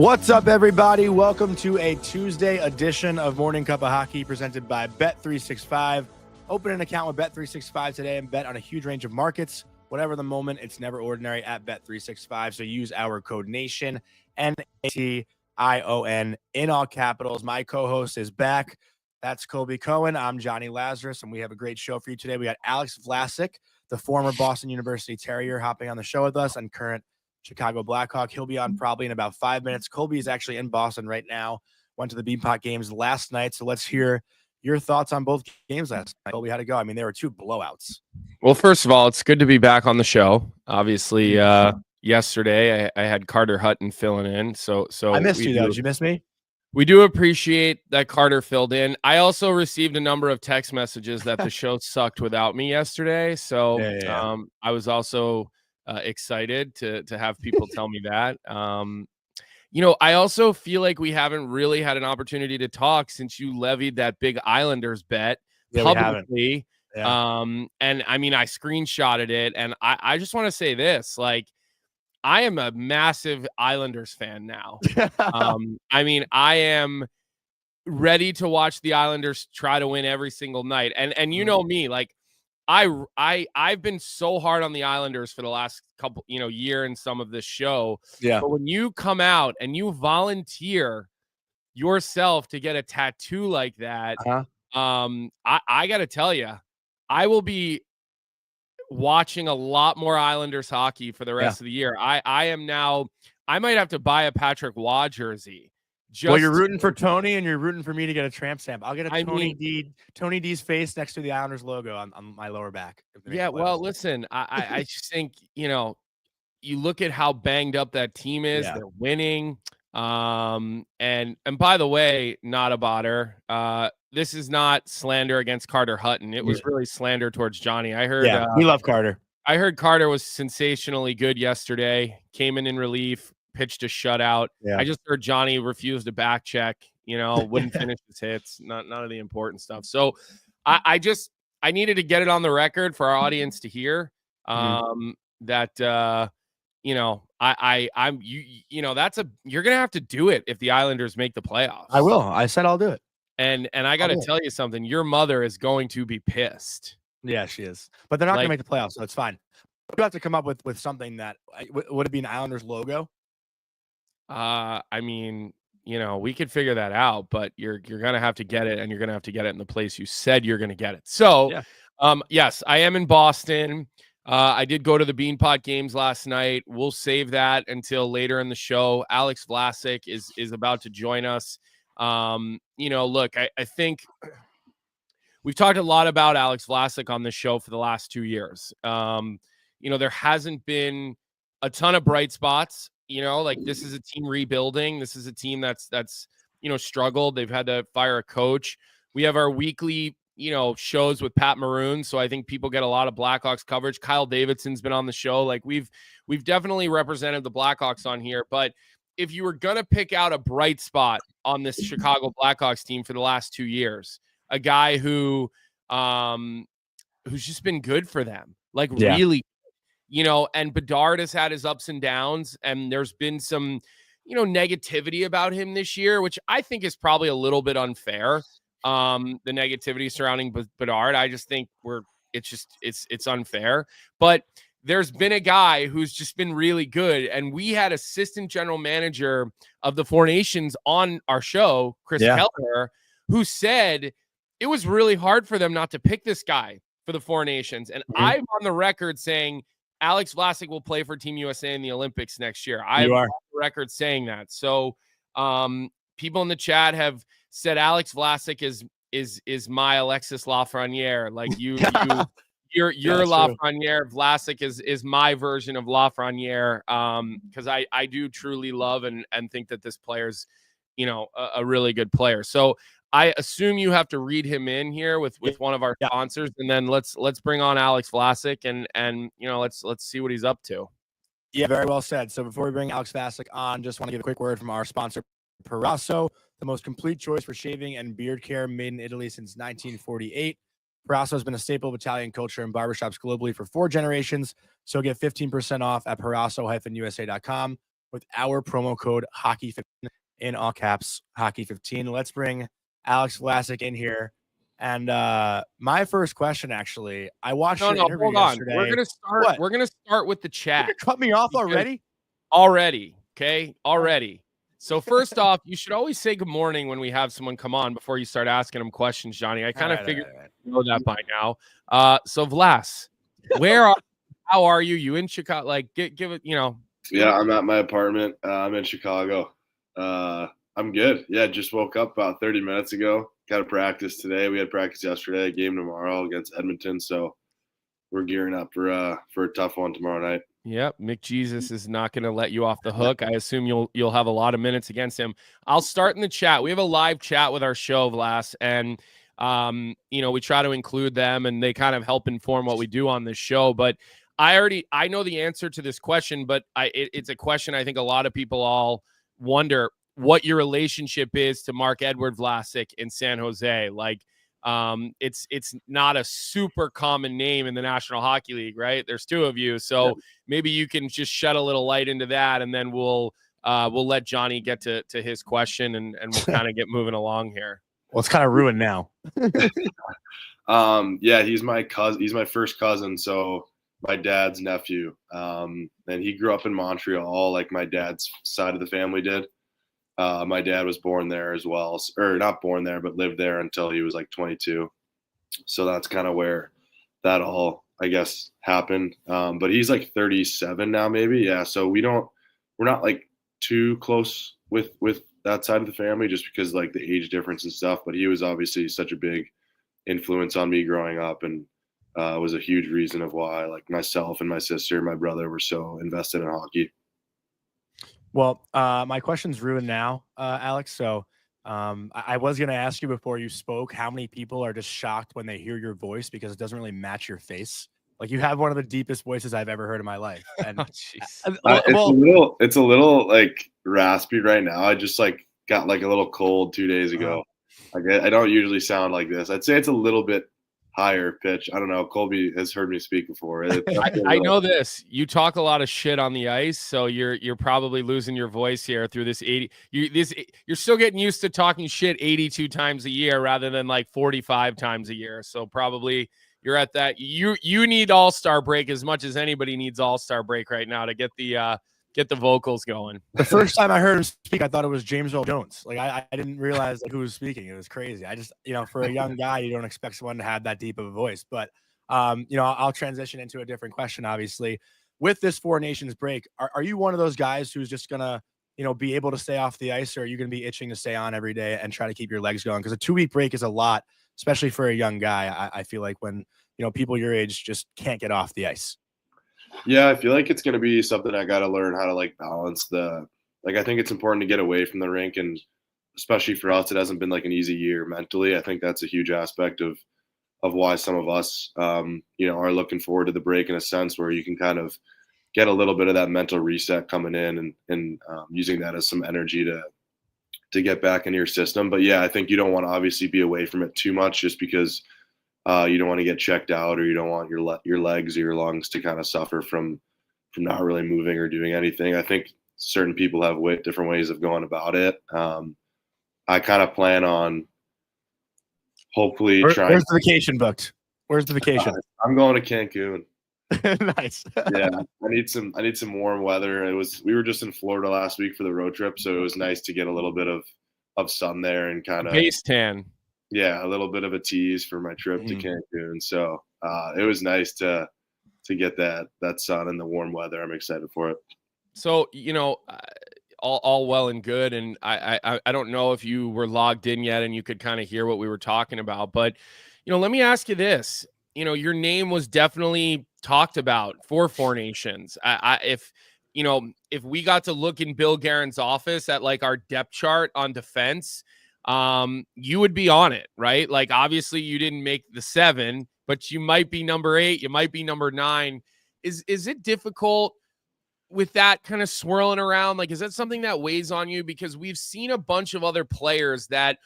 What's up, everybody? Welcome to a Tuesday edition of Morning Cup of Hockey presented by Bet365. Open an account with Bet365 today and bet on a huge range of markets. Whatever the moment, it's never ordinary at Bet365. So use our code NATION, NATION, in all capitals. My co-host is back. That's Colby Cohen. I'm Jonny Lazarus, and we have a great show for you today. We got Alex Vlasic, the former Boston University Terrier, hopping on the show with us, and current Chicago Blackhawk. He'll be on probably in about 5 minutes. Colby is actually in Boston right now. Went to the Beanpot games last night. So let's hear your thoughts on both games last night. Colby, how'd it go? I mean, there were two blowouts. Well, first of all, it's good to be back on the show. Obviously, yesterday I had Carter Hutton filling in. So I missed you, though. Did you miss me? We do appreciate that Carter filled in. I also received a number of text messages that the show sucked without me yesterday. So I was also excited to have people tell me that. I also feel like we haven't really had an opportunity to talk since you levied that big Islanders bet publicly. And I mean, I screenshotted it, and I just want to say this, like, I am a massive Islanders fan now. I mean, I am ready to watch the Islanders try to win every single night. And you know me, like, I've been so hard on the Islanders for the last couple, year and some of this show. Yeah. But when you come out and you volunteer yourself to get a tattoo like that, I got to tell you, I will be watching a lot more Islanders hockey for the rest of the year. I am now, I might have to buy a Patrick Waugh jersey. Well, you're rooting for Tony, and you're rooting for me to get a tramp stamp. I'll get a Tony D's face next to the Islanders logo on my lower back. Yeah, well, listen, I just think, you look at how banged up that team is. They're winning. And by the way, not a botter. This is not slander against Carter Hutton. It was really slander towards Johnny. I heard. We love Carter. I heard Carter was sensationally good yesterday. Came in relief. Pitched a shutout. I just heard Johnny refused to back check, wouldn't finish his hits, none of the important stuff. So I needed to get it on the record for our audience to hear that, you're going to have to do it if the Islanders make the playoffs. I will. I said I'll do it. And I got to tell you something. Your mother is going to be pissed. Yeah, she is. But they're not going to make the playoffs, so it's fine. You have to come up with something that would it be an Islanders logo? I mean, we could figure that out, but you're going to have to get it, and you're going to have to get it in the place you said you're going to get it. So, yes, I am in Boston. I did go to the Beanpot games last night. We'll save that until later in the show. Alex Vlasic is about to join us. Look, I think we've talked a lot about Alex Vlasic on this show for the last 2 years. There hasn't been a ton of bright spots. This is a team rebuilding. This is a team that's struggled. They've had to fire a coach. We have our weekly, shows with Pat Maroon. So I think people get a lot of Blackhawks coverage. Kyle Davidson's been on the show. Like, we've definitely represented the Blackhawks on here. But if you were going to pick out a bright spot on this Chicago Blackhawks team for the last 2 years, a guy who's just been good for them, really. And Bedard has had his ups and downs, and there's been some, negativity about him this year, which I think is probably a little bit unfair. The negativity surrounding Bedard, I just think it's unfair. But there's been a guy who's just been really good, and we had assistant general manager of the Four Nations on our show, Chris Keller, who said it was really hard for them not to pick this guy for the Four Nations. And I'm on the record saying Alex Vlasic will play for Team USA in the Olympics next year. I'm on the record saying that. So people in the chat have said Alex Vlasic is my Alexis Lafreniere. Like you're Lafreniere. Vlasic is my version of Lafreniere. Because I do truly love and think that this player's, a really good player. So I assume you have to read him in here with one of our sponsors, and then let's bring on Alex Vlasic and let's see what he's up to. Yeah, very well said. So before we bring Alex Vlasic on, just want to give a quick word from our sponsor, Proraso, the most complete choice for shaving and beard care, made in Italy since 1948. Proraso has been a staple of Italian culture in barbershops globally for 4 generations. So get 15% off at Proraso-USA.com. with our promo code Hockey15 in all caps, Hockey15. Let's bring Alex Vlasic in here. And my first question, actually, I watched your interview hold on. yesterday. We're gonna start. What? We're gonna start with the chat. You cut me off already? Okay, already. So first off, you should always say good morning when we have someone come on before you start asking them questions, Johnny. I kind of figured you know that by now. So Vlas, how are you? You in Chicago? Like, give it, Yeah, I'm at my apartment. I'm in Chicago. I'm good. Yeah, just woke up about 30 minutes ago. Got to practice today. We had practice yesterday. Game tomorrow against Edmonton. So we're gearing up for a tough one tomorrow night. Yep, McJesus is not going to let you off the hook. I assume you'll have a lot of minutes against him. I'll start in the chat. We have a live chat with our show, Vlas, and we try to include them, and they kind of help inform what we do on this show. But I know the answer to this question, but it's a question I think a lot of people all wonder what your relationship is to Marc-Edouard Vlasic in San Jose. Like, it's not a super common name in the National Hockey League, right? There's two of you, so maybe you can just shed a little light into that, and then we'll let Johnny get to his question, and we'll kind of get moving along here. Well, it's kind of ruined now. Yeah, he's my cousin. He's my first cousin, so my dad's nephew. And he grew up in Montreal, like my dad's side of the family did. My dad was born there as well, or not born there, but lived there until he was like 22. So that's kind of where that all, I guess, happened. But he's like 37 now, maybe. Yeah. So we're not like too close with that side of the family just because like the age difference and stuff. But he was obviously such a big influence on me growing up, and was a huge reason of why like myself and my sister and my brother were so invested in hockey. Well, my question's ruined now, Alex. So I was going to ask you before you spoke, how many people are just shocked when they hear your voice because it doesn't really match your face? Like, you have one of the deepest voices I've ever heard in my life. And it's a little like raspy right now. I just like got like a little cold 2 days ago. Like I don't usually sound like this. I'd say it's a little bit higher pitch. I don't know. Colby has heard me speak before. I know this. You talk a lot of shit on the ice, so you're probably losing your voice here through this 80. You're still getting used to talking shit 82 times a year rather than like 45 times a year. So probably you're at that. You need All-Star break as much as anybody needs All-Star break right now to get the vocals going. The first time I heard him speak, I thought it was James Earl Jones. Like I didn't realize like who was speaking. It was crazy. I just, for a young guy, you don't expect someone to have that deep of a voice. But I'll transition into a different question. Obviously, with this Four Nations break, are you one of those guys who's just gonna, be able to stay off the ice, or are you gonna be itching to stay on every day and try to keep your legs going? Because a 2-week break is a lot, especially for a young guy. I feel like when people your age just can't get off the ice. Yeah, I feel like it's going to be something I got to learn how to like balance I think it's important to get away from the rink, and especially for us, it hasn't been like an easy year mentally. I think that's a huge aspect of why some of us, are looking forward to the break in a sense where you can kind of get a little bit of that mental reset coming in and using that as some energy to get back into your system. But yeah, I think you don't want to obviously be away from it too much just because you don't want to get checked out, or you don't want your legs or your lungs to kind of suffer from not really moving or doing anything. I think certain people have different ways of going about it. I kind of plan on hopefully trying. Where's the vacation booked? Where's the vacation? I'm going to Cancun. Nice. Yeah, I need some warm weather. We were just in Florida last week for the road trip, so it was nice to get a little bit of sun there and kind of base tan. Yeah, a little bit of a tease for my trip to Cancun. So it was nice to get that sun and the warm weather. I'm excited for it. So, all well and good. And I don't know if you were logged in yet and you could kind of hear what we were talking about. But, let me ask you this. Your name was definitely talked about for Four Nations. If we got to look in Bill Guerin's office at like our depth chart on defense, you would be on it, right? Like, obviously you didn't make the 7, but you might be number 8, you might be number 9. Is it difficult with that kind of swirling around? Like, is that something that weighs on you? Because we've seen a bunch of other players that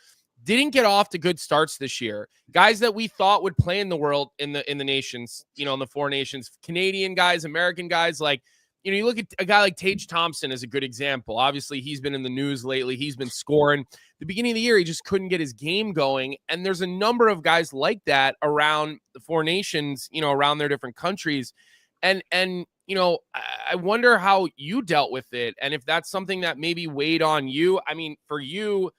didn't get off to good starts this year. Guys that we thought would play in the world in the nations, in the Four Nations, Canadian guys, American guys, like, you look at a guy like Tage Thompson as a good example. Obviously, he's been in the news lately. He's been scoring. The beginning of the year, he just couldn't get his game going. And there's a number of guys like that around the four nations, around their different countries. And I wonder how you dealt with it, and if that's something that maybe weighed on you. I mean, for you,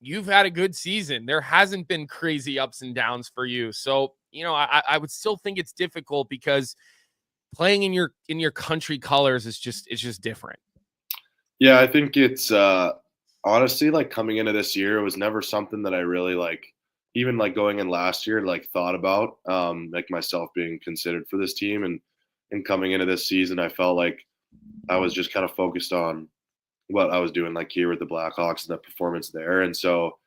you've had a good season. There hasn't been crazy ups and downs for you. So, I would still think it's difficult because playing in your country colors is just different. Yeah, I think it's honestly, like, coming into this year, it was never something that I really even going in last year, thought about, like myself being considered for this team. And coming into this season, I felt like I was just kind of focused on what I was doing here with the Blackhawks and the performance there. And so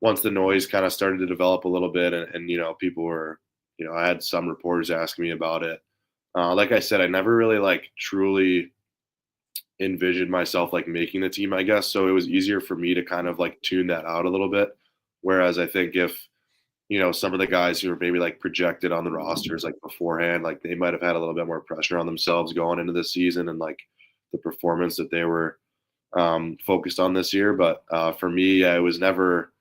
once the noise kind of started to develop a little bit and people were, I had some reporters asking me about it. Like I said, I never really truly envisioned myself making the team, I guess. So it was easier for me to kind of tune that out a little bit. Whereas I think if, some of the guys who were maybe projected on the rosters beforehand, they might have had a little bit more pressure on themselves going into this season and the performance that they were focused on this year. But for me, it was never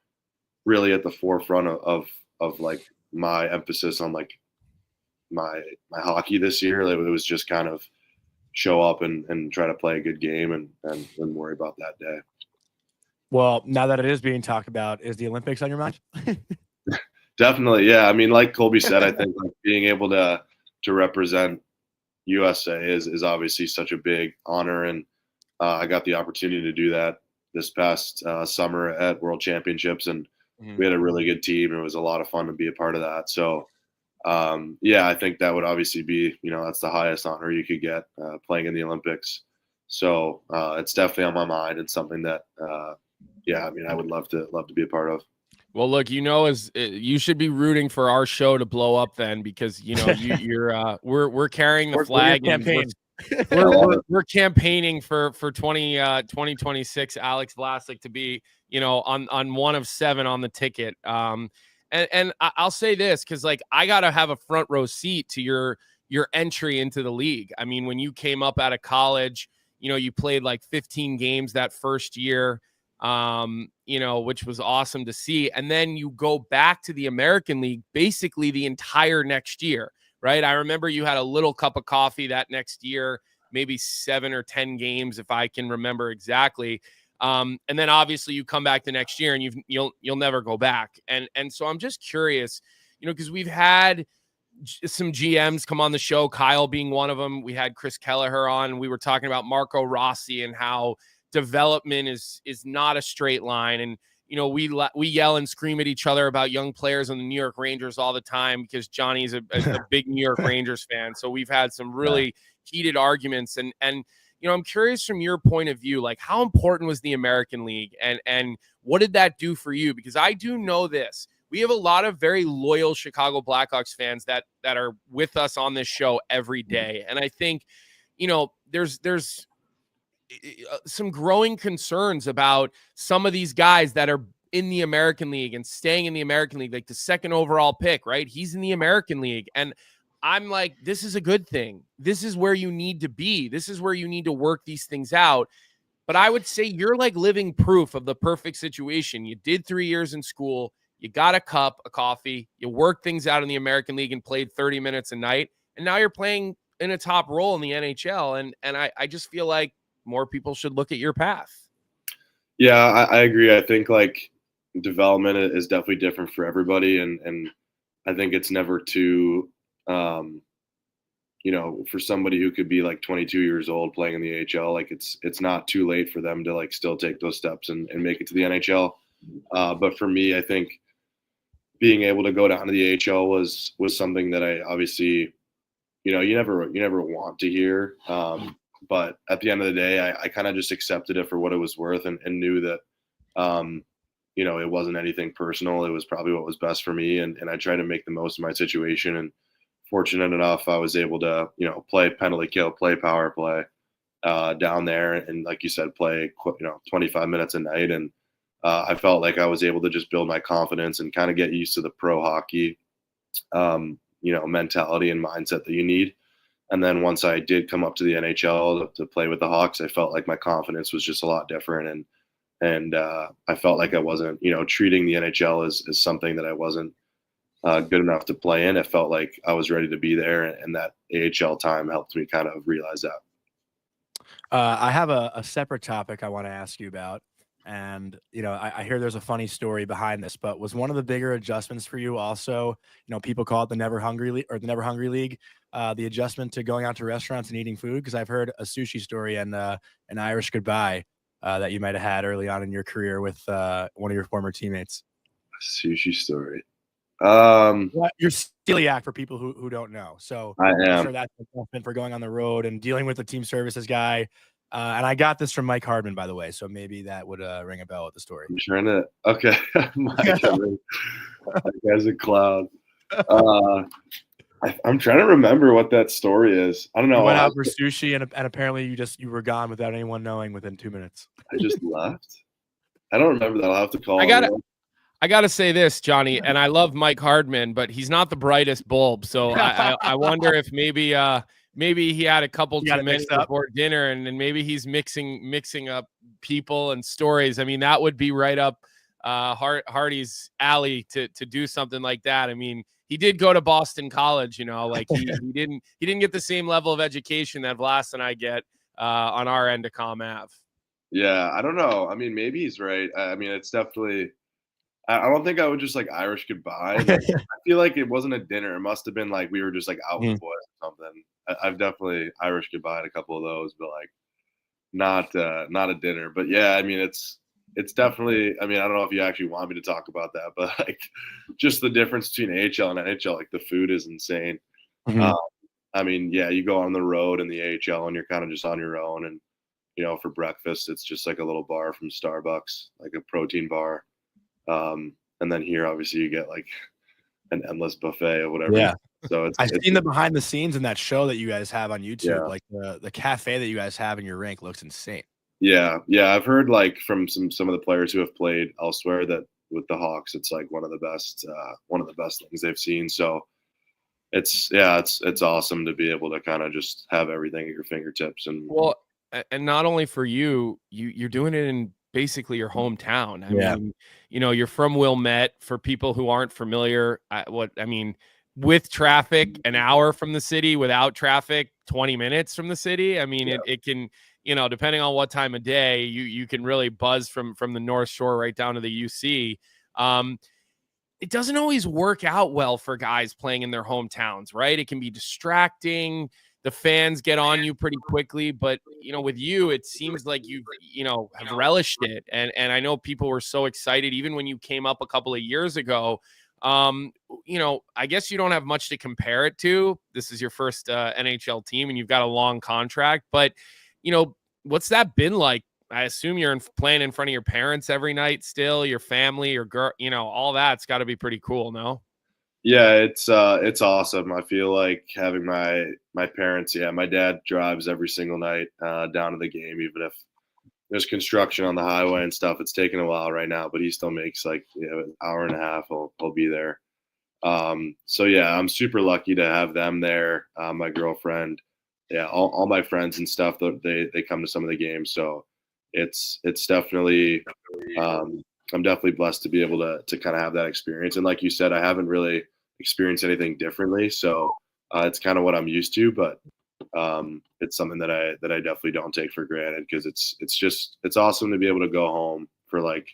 really at the forefront of my emphasis on my hockey this year. It was just kind of show up and try to play a good game and worry about that day. Well, now that it is being talked about, is the Olympics on your mind? Definitely. Yeah. I mean, like Colby said, I think being able to represent USA is obviously such a big honor. And I got the opportunity to do that this past summer at World Championships, and we had a really good team. It was a lot of fun to be a part of that. So, I think that would obviously be, that's the highest honor you could get playing in the Olympics. So it's definitely on my mind and something that, I would love to be a part of. Well, look, you should be rooting for our show to blow up then, because we're carrying the flag. We're campaigning for 2026 Alex Vlasic to be on one of 7 on the ticket. And I'll say this, because I gotta have a front row seat to your entry into the league. I mean, when you came up out of college, you played 15 games that first year. Which was awesome to see. And then you go back to the American League basically the entire next year, right? I remember you had a little cup of coffee that next year, maybe 7 or 10 games, if I can remember exactly. And then obviously you come back the next year and you'll never go back. And so I'm just curious, because we've had some GMs come on the show, Kyle being one of them. We had Chris Kelleher on. We were talking about Marco Rossi and how development is not a straight line. And, we yell and scream at each other about young players on the New York Rangers all the time, because Johnny's a big New York Rangers fan. So we've had some really heated arguments. And I'm curious from your point of view, how important was the American League and what did that do for you? Because I do know this. We have a lot of very loyal Chicago Blackhawks fans that are with us on this show every day. And I think, there's some growing concerns about some of these guys that are in the American League and staying in the American League, the second overall pick, right? He's in the American League. And I'm like, this is a good thing. This is where you need to be. This is where you need to work these things out. But I would say you're living proof of the perfect situation. You did 3 years in school. You got a cup of coffee. You worked things out in the American League and played 30 minutes a night. And now you're playing in a top role in the NHL. And I just feel like more people should look at your path. Yeah, I agree. I think development is definitely different for everybody. And I think it's never too, for somebody who could be 22 years old playing in the AHL, it's not too late for them to still take those steps and make it to the NHL. But for me, I think being able to go down to the AHL was something that I obviously, you never want to hear. But at the end of the day, I kind of just accepted it for what it was worth and knew that, it wasn't anything personal. It was probably what was best for me. And I tried to make the most of my situation. And fortunate enough, I was able to, play penalty kill, play power play down there. And like you said, play, 25 minutes a night. And I felt like I was able to just build my confidence and kind of get used to the pro hockey, mentality and mindset that you need. And then once I did come up to the NHL to play with the Hawks, I felt like my confidence was just a lot different. And I felt like I wasn't, treating the NHL as something that I wasn't good enough to play in. It felt like I was ready to be there. And that AHL time helped me kind of realize that. I have a separate topic I want to ask you about. And, I hear there's a funny story behind this, but was one of the bigger adjustments for you also, people call it the Never Hungry League or the Never Hungry League, the adjustment to going out to restaurants and eating food? Because I've heard a sushi story and an Irish goodbye that you might have had early on in your career with one of your former teammates. Sushi story. You're celiac for people who don't know. So I am. I'm sure that's an adjustment for going on the road and dealing with the team services guy. And I got this from Mike Hartman, by the way, so maybe that would ring a bell with the story. I'm trying to. Okay, Mike Hartman. That guy's a clown. I'm trying to remember what that story is. I don't know. You went out for sushi, and apparently you were gone without anyone knowing within 2 minutes. I just left. I don't remember that. I'll have to call. I gotta say this, Johnny, and I love Mike Hardman, but he's not the brightest bulb. So I wonder if maybe he had a couple too many before dinner, and then maybe he's mixing up people and stories. I mean, that would be right up Hardy's alley to do something like that. I mean, he did go to Boston College, like he didn't get the same level of education that Vlas and I get on our end of Com Ave. Yeah, I don't know. I mean, maybe he's right. I mean, it's definitely. I don't think I would just like Irish goodbye. I feel like it wasn't a dinner. It must have been like we were just like out with boys or something. I've definitely Irish goodbye a couple of those, but like not a dinner. But yeah, I mean it's definitely. I mean, I don't know if you actually want me to talk about that, but like just the difference between AHL and NHL, like the food is insane. Mm-hmm. I mean, yeah, you go on the road in the AHL and you're kind of just on your own, and for breakfast it's just like a little bar from Starbucks, like a protein bar. And then here, obviously, you get like an endless buffet or whatever. Yeah. So I've seen the behind the scenes in that show that you guys have on YouTube. Yeah. Like the cafe that you guys have in your rink looks insane. Yeah. I've heard like from some of the players who have played elsewhere that with the Hawks, it's like one of the best things they've seen. So it's awesome to be able to kind of just have everything at your fingertips. And not only for you're doing it in basically your hometown. I mean, you're from Wilmette. For people who aren't familiar, with traffic, an hour from the city; without traffic, 20 minutes from the city. I mean, it can, depending on what time of day, you can really buzz from the North Shore right down to the UC. It doesn't always work out well for guys playing in their hometowns, right? It can be distracting. The fans get on you pretty quickly, but with you, it seems like you have relished it. And I know people were so excited, even when you came up a couple of years ago. I guess you don't have much to compare it to. This is your first NHL team and you've got a long contract, but what's that been like? I assume you're playing in front of your parents every night still, your family, your girl, all that's got to be pretty cool. No? Yeah, it's awesome. I feel like having my parents. Yeah, my dad drives every single night down to the game, even if there's construction on the highway and stuff. It's taking a while right now, but he still makes like an hour and a half. He'll be there. So yeah, I'm super lucky to have them there. My girlfriend, all my friends and stuff. They come to some of the games, so it's definitely. I'm definitely blessed to be able to kind of have that experience. And like you said, I haven't really experienced anything differently. So it's kind of what I'm used to, but it's something that I definitely don't take for granted, because it's awesome to be able to go home for like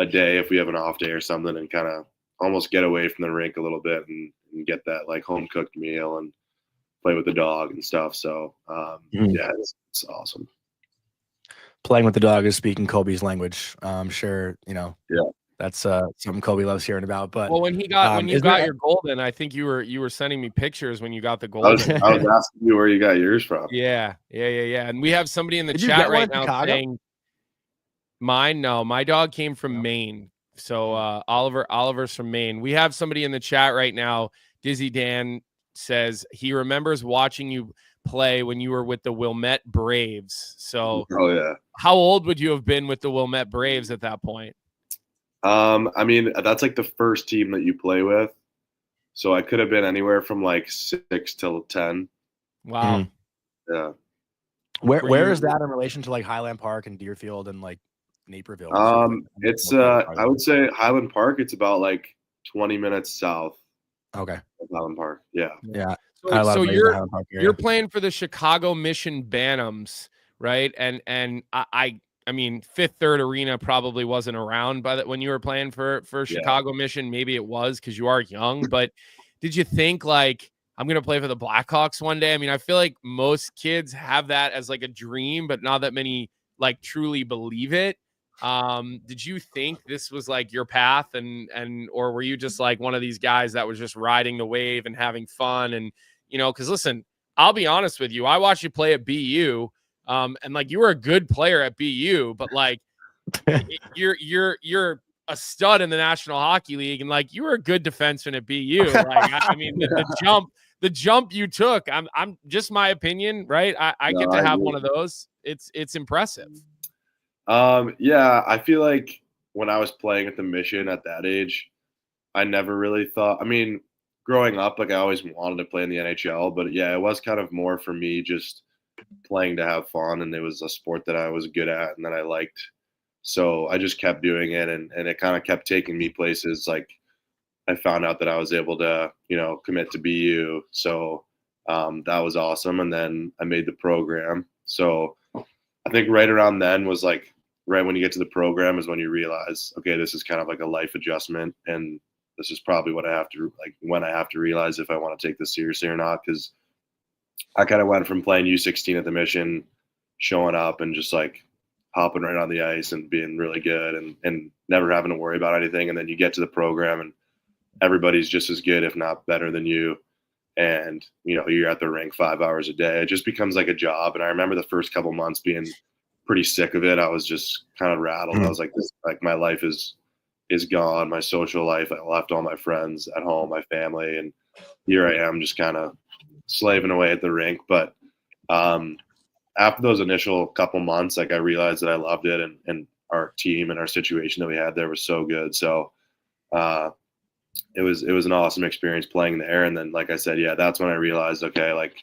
a day if we have an off day or something and kind of almost get away from the rink a little bit and get that like home cooked meal and play with the dog and stuff. So yeah, it's awesome. Playing with the dog is speaking Colby's language. I'm sure, that's something Colby loves hearing about. But when you got your golden, I think you were sending me pictures when you got the golden. I was asking you where you got yours from. Yeah. And we have somebody in the chat right now saying mine. No, my dog came from Maine. So Oliver's from Maine. We have somebody in the chat right now. Dizzy Dan says he remembers watching you play when you were with the Wilmette Braves. So how old would you have been with the Wilmette Braves at that point? I mean, that's like the first team that you play with. So I could have been anywhere from like 6 till 10. Wow. Yeah. Where is that in relation to like Highland Park and Deerfield and like Naperville? And stuff like that? It's I would say Highland Park. It's about like 20 minutes south. Okay. Of Highland Park. Yeah. Yeah. So you're playing for the Chicago Mission Bantams, right? And I mean, Fifth Third Arena probably wasn't around by that when you were playing for Chicago Mission. Maybe it was because you are young, but did you think like I'm gonna play for the Blackhawks one day? I mean, I feel like most kids have that as like a dream, but not that many like truly believe it. Did you think this was like your path or were you just like one of these guys that was just riding the wave and having fun? And because listen, I'll be honest with you, I watched you play at BU. And like you were a good player at BU, but like you're a stud in the National Hockey League, and like you were a good defenseman at BU. Like I mean, the jump you took, I'm just my opinion, right? I get to have one of those. It's impressive. Yeah, I feel like when I was playing at the Mission at that age, I never really thought. I mean, growing up, like I always wanted to play in the NHL, but yeah, it was kind of more for me just playing to have fun, and it was a sport that I was good at and that I liked. So I just kept doing it, and it kind of kept taking me places. Like I found out that I was able to, commit to BU. So that was awesome. And then I made the program. So I think right around then was like right when you get to the program is when you realize, okay, this is kind of like a life adjustment, and this is probably what I have to like when I have to realize if I want to take this seriously or not. Because I kind of went from playing U16 at the Mission, showing up and just like hopping right on the ice and being really good and never having to worry about anything. And then you get to the program and everybody's just as good, if not better than you. And, you're at the rink 5 hours a day. It just becomes like a job. And I remember the first couple months being pretty sick of it. I was just kind of rattled. I was like, my life is gone. My social life, I left all my friends at home, my family. And here I am just kind of slaving away at the rink. But after those initial couple months, like I realized that I loved it, and our team and our situation that we had there was so good. So it was an awesome experience playing there. And then, like I said, yeah, that's when I realized, okay, like,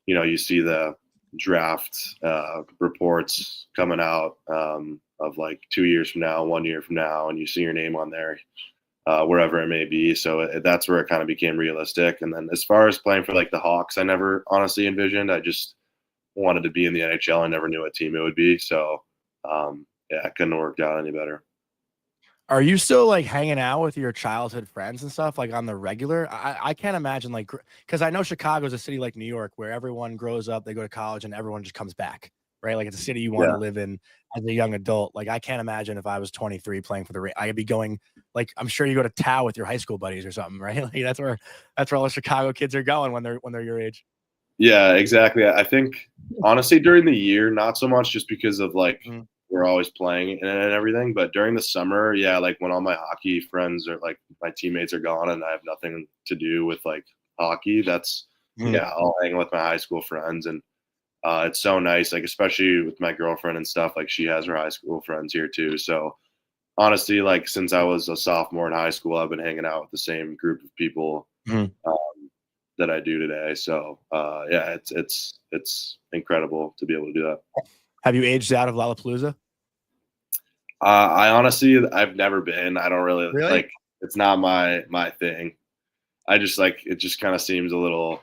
you see the draft reports coming out of like 2 years from now, 1 year from now, and you see your name on there wherever it may be. So that's where it kind of became realistic. And then as far as playing for like the Hawks, I never honestly envisioned. I just wanted to be in the NHL. I never knew what team it would be. So yeah, it couldn't have worked out any better. Are you still like hanging out with your childhood friends and stuff like on the regular? I can't imagine like, because I know Chicago is a city like New York where everyone grows up, they go to college, and everyone just comes back, right? Like it's a city you want to live in as a young adult. Like I can't imagine if I was 23 playing for the I'd be going like, I'm sure you go to Tao with your high school buddies or something, right? Like that's where all the Chicago kids are going when they're your age. Yeah, exactly. I think honestly during the year, not so much just because of like we're always playing and everything, but during the summer, yeah, like when all my hockey friends or like my teammates are gone and I have nothing to do with like hockey, that's yeah, I'll hang with my high school friends, and it's so nice, like especially with my girlfriend and stuff, like she has her high school friends here too. So honestly, like since I was a sophomore in high school, I've been hanging out with the same group of people that I do today. So yeah, it's incredible to be able to do that. Have you aged out of Lollapalooza? I honestly, I've never been. I don't really like. It's not my thing. I just like it. Just kind of seems a little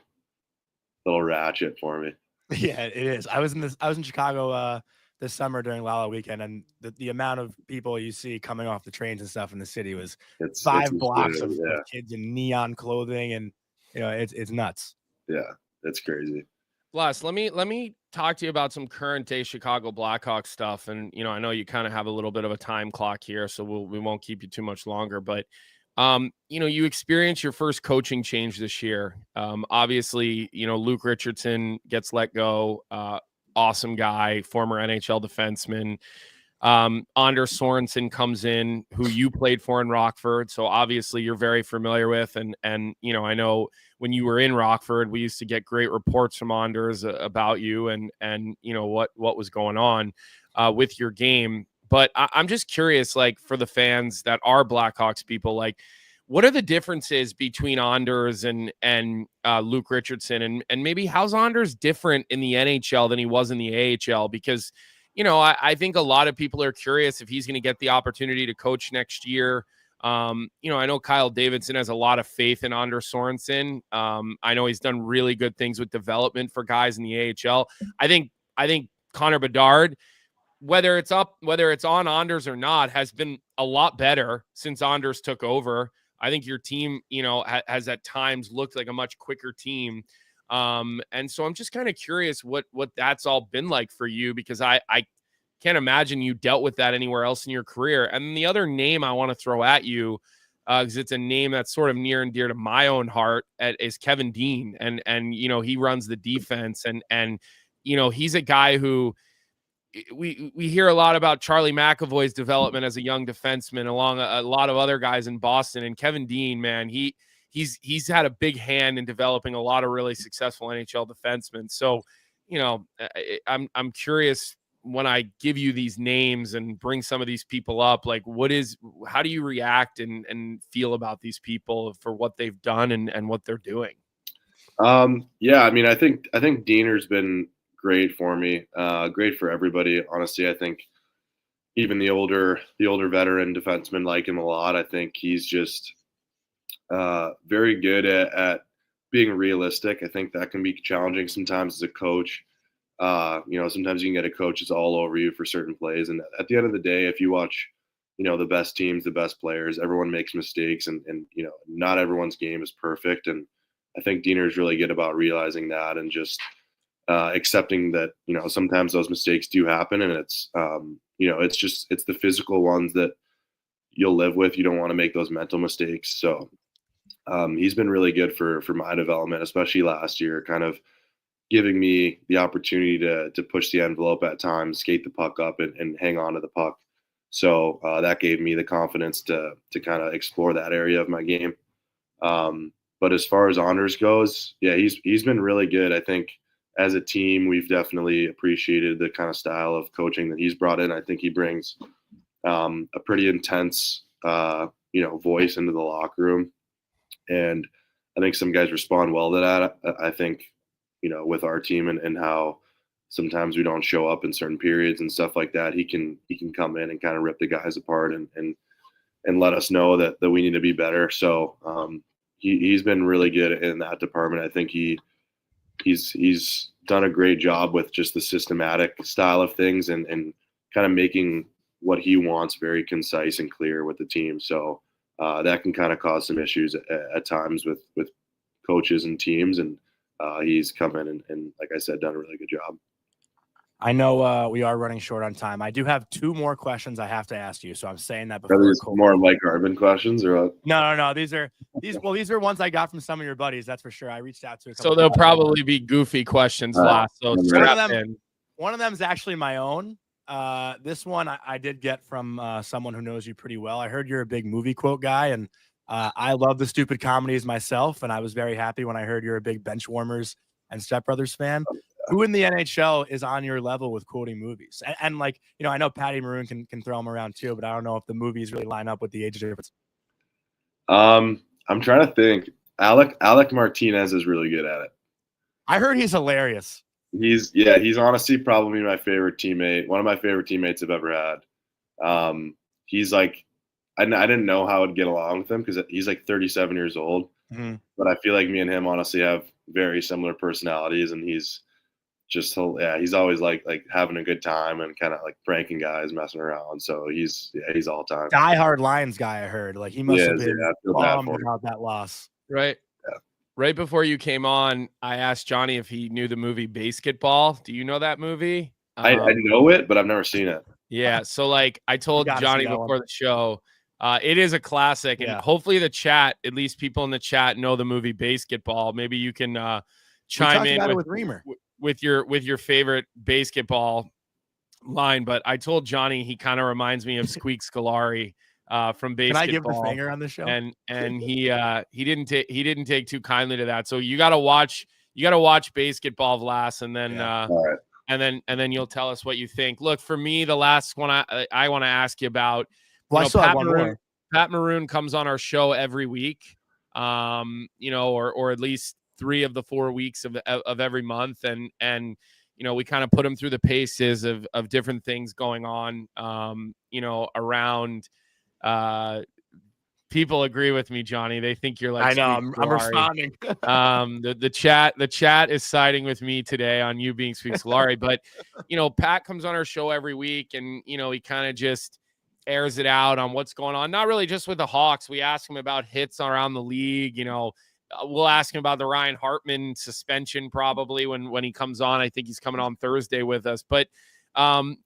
ratchet for me. Yeah, it is. I was in Chicago this summer during Lala weekend, and the amount of people you see coming off the trains and stuff in the city was it's 5 blocks of kids in neon clothing, and it's nuts. Yeah, it's crazy. Blas, let me talk to you about some current day Chicago Blackhawks stuff. And, I know you kind of have a little bit of a time clock here, so we won't keep you too much longer. But, you experienced your first coaching change this year. Obviously, Luke Richardson gets let go. Awesome guy, former NHL defenseman. Anders Sorensen comes in, who you played for in Rockford. So obviously you're very familiar with. And I know when you were in Rockford, we used to get great reports from Anders about you and what was going on with your game. But I'm just curious, like for the fans that are Blackhawks people, like what are the differences between Anders and Luke Richardson, and maybe how's Anders different in the NHL than he was in the AHL? Because, I think a lot of people are curious if he's going to get the opportunity to coach next year. I know Kyle Davidson has a lot of faith in Anders Sorensen. I know he's done really good things with development for guys in the AHL. I think Connor Bedard, whether it's on Anders or not, has been a lot better since Anders took over. I think your team, has at times looked like a much quicker team. And so I'm just kind of curious what that's all been like for you, because I can't imagine you dealt with that anywhere else in your career. And the other name I want to throw at you, because it's a name that's sort of near and dear to my own heart, is Kevin Dean. And he runs the defense, and he's a guy who we hear a lot about Charlie McAvoy's development as a young defenseman, along a lot of other guys in Boston. And Kevin Dean, man, he's had a big hand in developing a lot of really successful NHL defensemen. So, I'm curious, when I give you these names and bring some of these people up, like how do you react and feel about these people for what they've done and what they're doing? Yeah, I mean, I think Diener's been great for me, great for everybody. Honestly, I think even the older veteran defensemen like him a lot. I think he's just very good at being realistic. I think that can be challenging sometimes as a coach. Sometimes you can get a coach that's all over you for certain plays. And at the end of the day, if you watch, the best teams, the best players, everyone makes mistakes, and not everyone's game is perfect. And I think Diener is really good about realizing that and just accepting that, sometimes those mistakes do happen, and it's the physical ones that you'll live with. You don't want to make those mental mistakes. So he's been really good for my development, especially last year, kind of giving me the opportunity to push the envelope at times, skate the puck up and hang on to the puck. So that gave me the confidence to kind of explore that area of my game. But as far as Anders goes, yeah, he's been really good. I think as a team, we've definitely appreciated the kind of style of coaching that he's brought in. I think he brings a pretty intense, voice into the locker room. And I think some guys respond well to that. I think, with our team and how sometimes we don't show up in certain periods and stuff like that, he can come in and kind of rip the guys apart and let us know that we need to be better. So he's been really good in that department. I think he's done a great job with just the systematic style of things and kind of making what he wants very concise and clear with the team. So that can kind of cause some issues at times with coaches and teams. And he's come in and, like I said, done a really good job. I know we are running short on time. I do have two more questions I have to ask you. So I'm saying that before. Are these more Mike Hartman questions or what? No. These are ones I got from some of your buddies. That's for sure. I reached out to a couple. So they'll probably be goofy questions last. So one of them is actually my own. This one I did get from someone who knows you pretty well. I heard you're a big movie quote guy, and I love the stupid comedies myself. And I was very happy when I heard you're a big Benchwarmers and Step Brothers fan. Who in the NHL is on your level with quoting movies? And like, I know Patty Maroon can throw them around too, but I don't know if the movies really line up with the age difference. I'm trying to think. Alec Martinez is really good at it. I heard he's hilarious. He's honestly probably my favorite teammate. One of my favorite teammates I've ever had. He's like, I didn't know how I'd get along with him because he's like 37 years old. Mm-hmm. But I feel like me and him honestly have very similar personalities, and he's just, he's always like having a good time and kind of like pranking guys, messing around. So he's all time. Diehard Lions guy, I heard. Like he must have been bummed about that loss. Right. Yeah. Right before you came on, I asked Johnny if he knew the movie Basketball. Do you know that movie? I know it, but I've never seen it. Yeah. So like I told Johnny before the show, it is a classic, and hopefully the chat, at least people in the chat, know the movie Basketball. Maybe you can chime in with your favorite basketball line. But I told Johnny he kind of reminds me of Squeak Scolari from Basketball. Can I give the finger on the show? And he didn't take too kindly to that. So you got to watch Basketball, Vlas, and then right. and then you'll tell us what you think. Look, for me, the last one I want to ask you about. Well, I still have one more. Pat Maroon comes on our show every week, or at least 3 of the 4 weeks of every month. And, we kind of put him through the paces of different things going on, around, people agree with me, Johnny. They think you're like, I know. I'm responding. The chat is siding with me today on you being Sweet Solari. But, Pat comes on our show every week and, he kind of just airs it out on what's going on. Not really just with the Hawks. We ask him about hits around the league. We'll ask him about the Ryan Hartman suspension probably when he comes on. I think he's coming on Thursday with us. But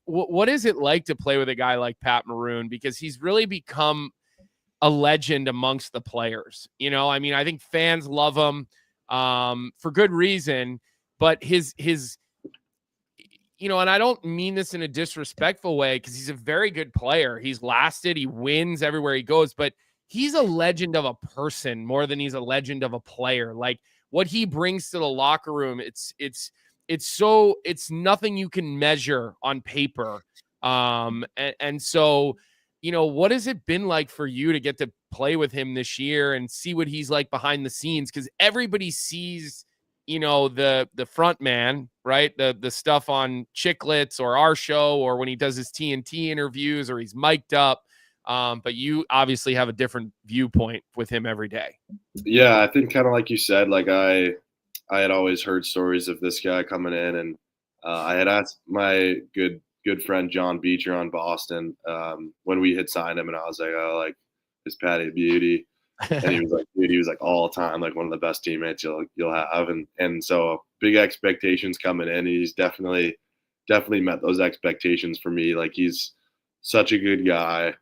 what is it like to play with a guy like Pat Maroon? Because he's really become a legend amongst the players. I think fans love him for good reason, but his and I don't mean this in a disrespectful way, because he's a very good player. He's lasted, he wins everywhere he goes, but he's a legend of a person more than he's a legend of a player. Like, what he brings to the locker room, it's nothing you can measure on paper. And so, what has it been like for you to get to play with him this year and see what he's like behind the scenes? Because everybody sees, the front man, right? The stuff on Chicklets or our show, or when he does his TNT interviews or he's mic'd up. But you obviously have a different viewpoint with him every day. Yeah, I think kind of like you said, like I had always heard stories of this guy coming in, and I had asked my good friend John Beecher on Boston when we had signed him, and I was like, oh, like, is Patty a beauty? And he was like, dude, he was like all time, like one of the best teammates you'll have, and so big expectations coming in. He's definitely met those expectations for me. Like, he's such a good guy.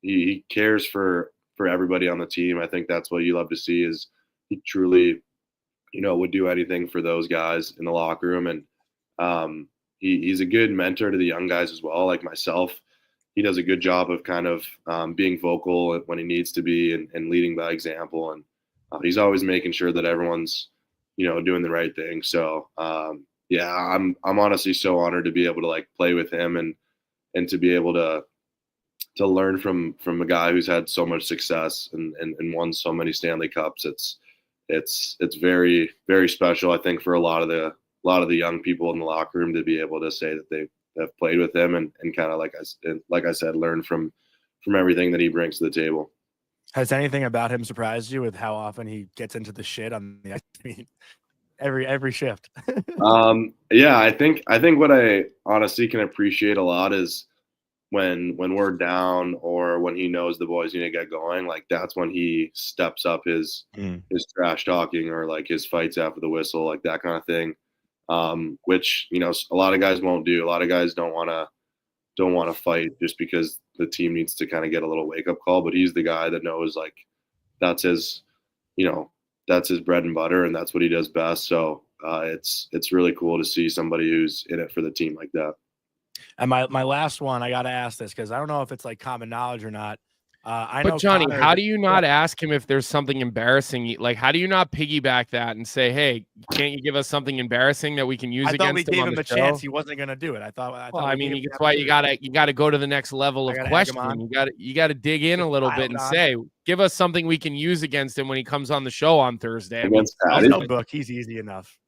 He cares for everybody on the team. I think that's what you love to see, is he truly, would do anything for those guys in the locker room. And he's a good mentor to the young guys as well, like myself. He does a good job of kind of being vocal when he needs to be, and leading by example. And he's always making sure that everyone's, doing the right thing. So yeah, I'm honestly so honored to be able to like play with him and to be able to learn from a guy who's had so much success and won so many Stanley Cups. It's very, very special, I think, for a lot of the young people in the locker room to be able to say that they have played with him and kind of like I said, learn from everything that he brings to the table. Has anything about him surprised you with how often he gets into the shit on the every shift? Yeah, I think what I honestly can appreciate a lot is when we're down or when he knows the boys need to get going, like that's when he steps up his trash talking or like his fights after the whistle, like that kind of thing. Which, a lot of guys won't do. A lot of guys don't want to fight just because the team needs to kind of get a little wake up call, but he's the guy that knows like that's his bread and butter, and that's what he does best. So it's really cool to see somebody who's in it for the team like that. And my last one, I got to ask this because I don't know if it's like common knowledge or not. I but know Johnny, Connor, how do you not ask him if there's something embarrassing? Like, how do you not piggyback that and say, "Hey, can't you give us something embarrassing that we can use against him?" I thought we gave him a chance. He wasn't going to do it. I thought. Well, I mean, that's why you gotta go to the next level of question. You gotta dig in a little bit and say, "Give us something we can use against him when he comes on the show on Thursday." Book. He's easy enough.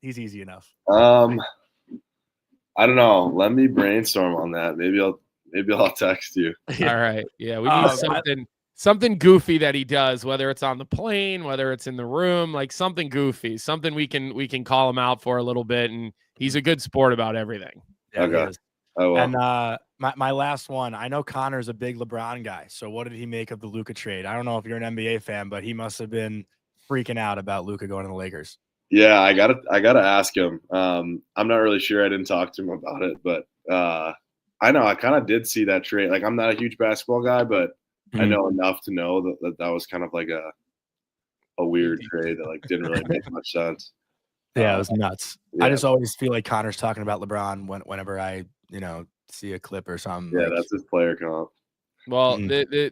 I don't know. Let me brainstorm on that. Maybe I'll text you. All right. Yeah, we need something goofy that he does, whether it's on the plane, whether it's in the room, like something goofy, something we can call him out for a little bit. And he's a good sport about everything. Yeah, okay. Oh, well. And my last one, I know Connor's a big LeBron guy. So what did he make of the Luka trade? I don't know if you're an NBA fan, but he must have been freaking out about Luka going to the Lakers. Yeah, I gotta ask him. I'm not really sure. I didn't talk to him about it, but I know I kind of did see that trade. Like, I'm not a huge basketball guy, but I know enough to know that was kind of like a weird trade that like didn't really make much sense. Yeah, it was nuts. Yeah. I just always feel like Connor's talking about LeBron whenever I see a clip or something. Yeah, that's his player comp. Well, there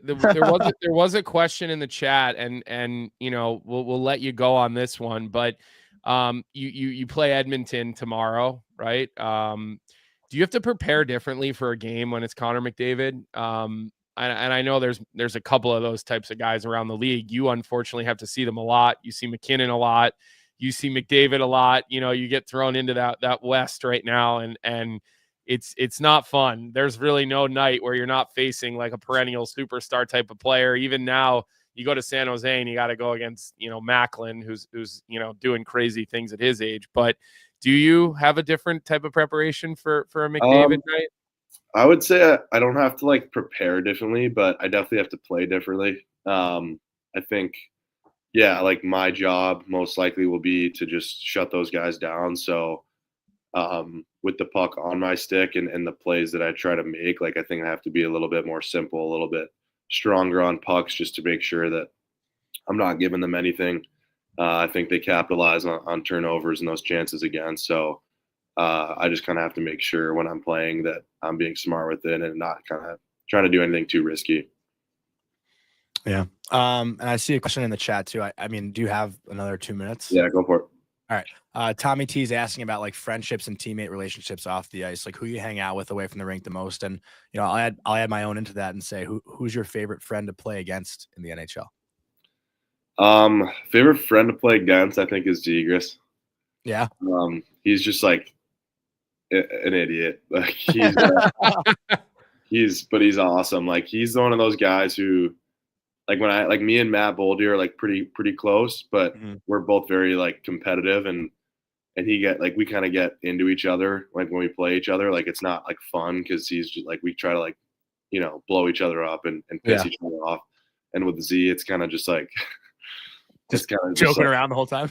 was a question in the chat, and we'll let you go on this one, but you play Edmonton tomorrow, right? Do you have to prepare differently for a game when it's Connor McDavid? and I know there's a couple of those types of guys around the league. You unfortunately have to see them a lot. You see McKinnon a lot. You see McDavid a lot. You get thrown into that West right now, and it's not fun. There's really no night where you're not facing like a perennial superstar type of player. Even now, you go to San Jose and you got to go against Macklin, who's doing crazy things at his age. But do you have a different type of preparation for a McDavid night? I would say I don't have to like prepare differently, but I definitely have to play differently. I think, yeah, like my job most likely will be to just shut those guys down. So with the puck on my stick and the plays that I try to make, like I think I have to be a little bit more simple, a little bit stronger on pucks just to make sure that I'm not giving them anything. I think they capitalize on turnovers and those chances again. So I just kind of have to make sure when I'm playing that I'm being smart with it and not kind of trying to do anything too risky. Yeah. And I see a question in the chat too. I mean, do you have another 2 minutes? Yeah, go for it. All right. Tommy T is asking about like friendships and teammate relationships off the ice, like who you hang out with away from the rink the most. And I'll add my own into that and say who's your favorite friend to play against in the NHL? Favorite friend to play against, I think, is Zegras. Yeah. He's just like an idiot. Like he's awesome. Like he's one of those guys who, like when me and Matt Boldy are like pretty close, but we're both very like competitive and we kind of get into each other like when we play each other. Like it's not like fun because he's just like we try to like blow each other up and piss each other off. And with Z, it's kind of just like just kind of joking around the whole time.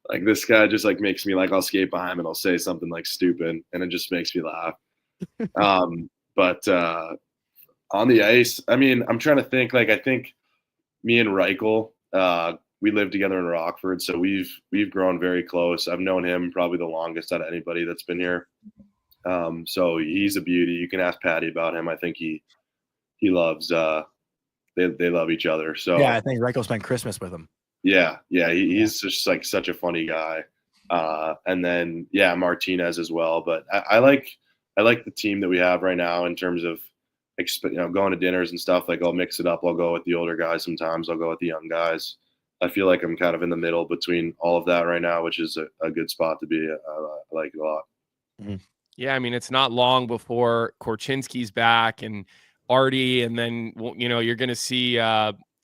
Like this guy just like makes me like I'll skate by him and I'll say something like stupid and it just makes me laugh. But on the ice, I mean, I'm trying to think. Like I think me and Reichel, we lived together in Rockford, so we've grown very close. I've known him probably the longest out of anybody that's been here. So he's a beauty. You can ask Patty about him. I think he loves. They love each other. So yeah, I think Reichel spent Christmas with him. Yeah, he's just like such a funny guy. And then Martinez as well. But I like the team that we have right now in terms of going to dinners and stuff. Like I'll mix it up. I'll go with the older guys sometimes. I'll go with the young guys. I feel like I'm kind of in the middle between all of that right now, which is a good spot to be. I like it a lot. Mm-hmm. Yeah, I mean it's not long before Korchinski's back and Artie, and then you're going to see